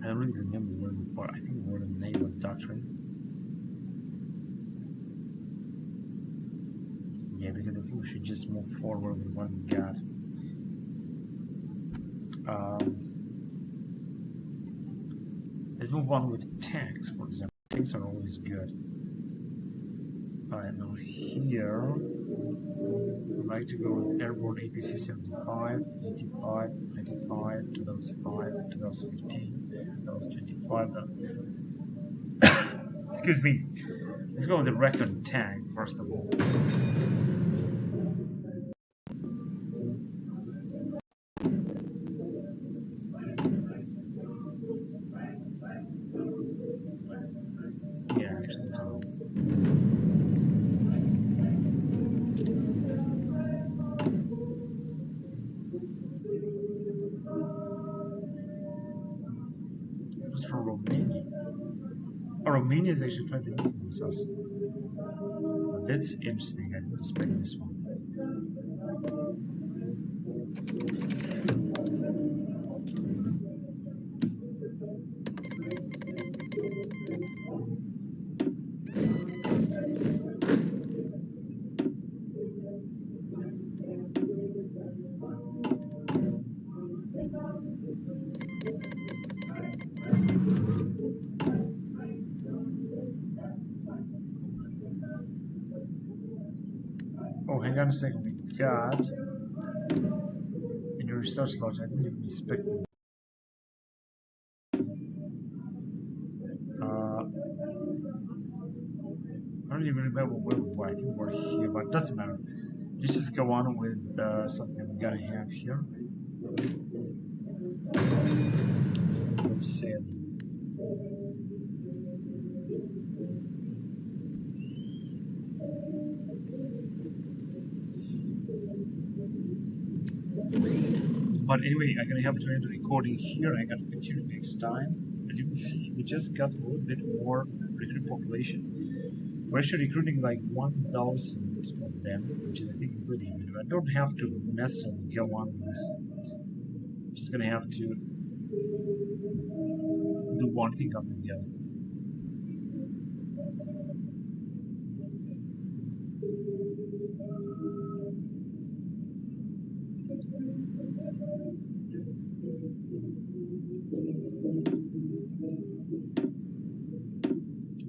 I don't really remember where we were. I think we were in the naval doctrine. Yeah, because I think we should just move forward with what we got. Let's move on with tanks, for example. Tanks are always good. Alright, now here, I'd like to go with airborne APC 75, 85, 95, 2005, 2015, 2025. Excuse me. Let's go with the Recon tank, first of all. Yeah, actually, it's all. It was from Romania. Oh, Romania is actually trying to influence us. That's interesting. I didn't expect this one. Oh, hang on a second. We got in the research lodge. I didn't even expect it. I don't even remember where we were. I think we're here, but it doesn't matter. Let's just go on with something we gotta have here. Let's see. But anyway, I'm gonna have to end the recording here. I'm gonna continue next time. As you can see, we just got a little bit more recruit population. We're actually recruiting like 1,000 of them, which is I think really good. I don't have to necessarily go on with this. I'm just gonna have to do one thing after the other.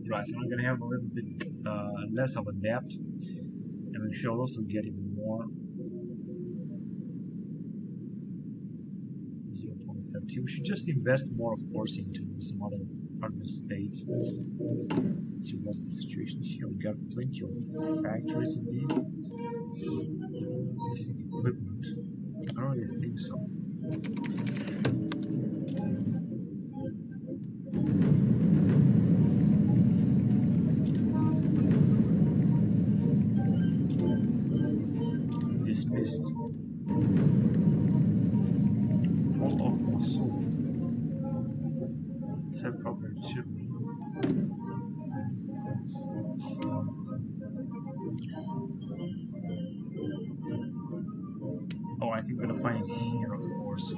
Right, so I'm gonna have a little bit less of a depth, and we should also get even more. 0.30. We should just invest more, of course, into some other states. Let's see what's the situation here. We got plenty of factories indeed. Missing equipment. I don't really think so. Dismissed. Fall of Mosul. Set property to me. Oh, I think we're gonna find it here, of course.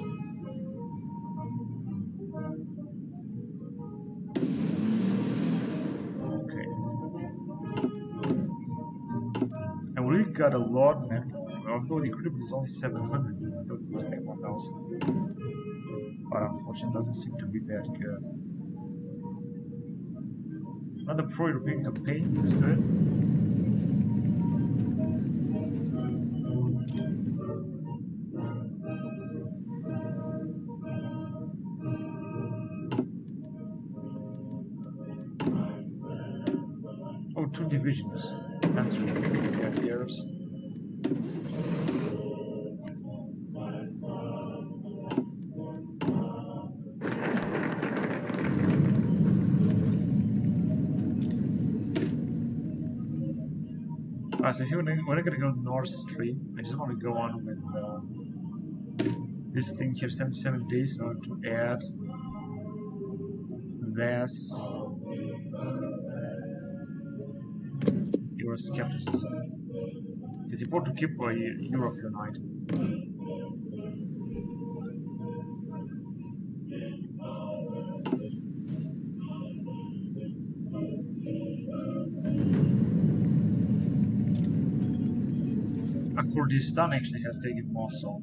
Okay. got a lot, man. Although the equipment is only 700, I thought it was like 1000. But unfortunately, it doesn't seem to be that good. Another pro-European campaign is good. Oh, 2 divisions. That's really good. The Arabs. So if we're going to go Nord Stream, I just want to go on with this thing here, 77 days, in order to add this Euroscepticism. It's important to keep Europe united. Kurdistan actually has taken Mosul.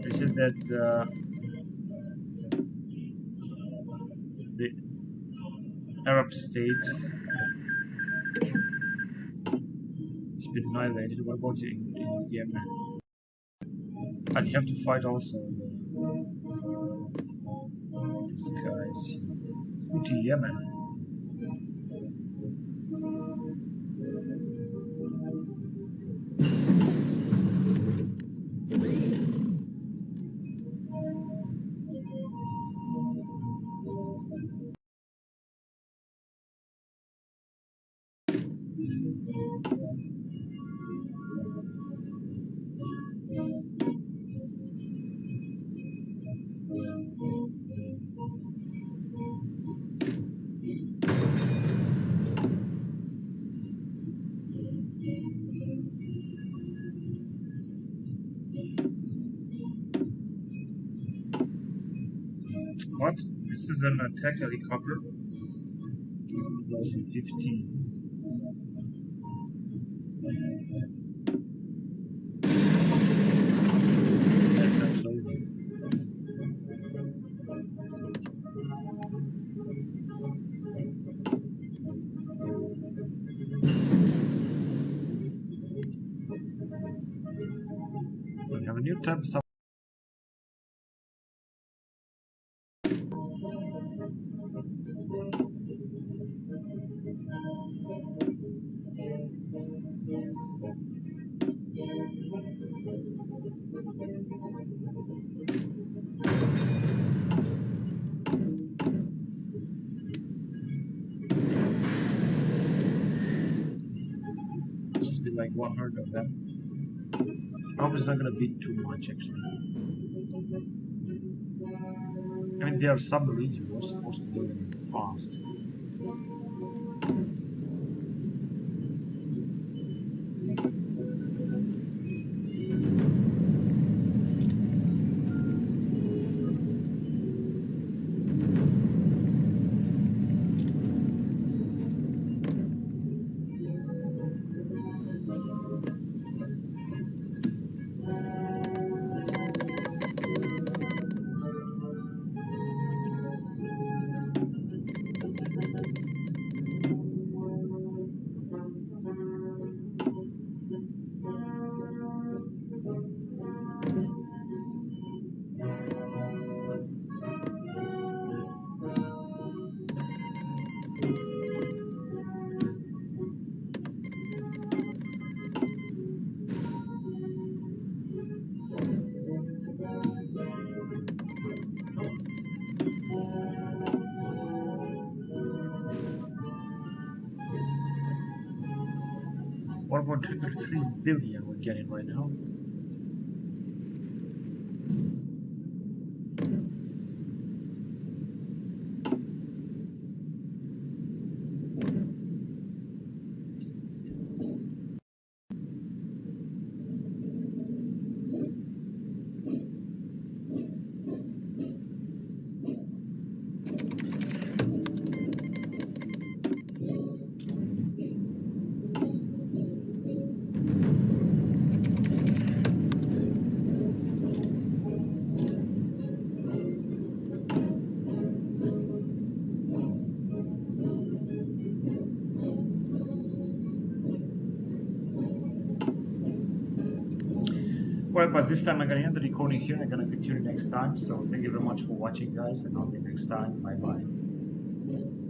They said that the Arab state has been annihilated. What about in Yemen? And you have to fight also these guys. Houthi Yemen. What? This is an attack helicopter. 2015. We have a new type of just be like 100 of them. I hope it's not gonna be too much actually. I mean, they are submarines, we're supposed to do them fast. $1.23 billion we're getting right now. Well, but this time I'm gonna end the recording here. I'm gonna continue next time. So thank you very much for watching, guys, and I'll see you next time. Bye bye.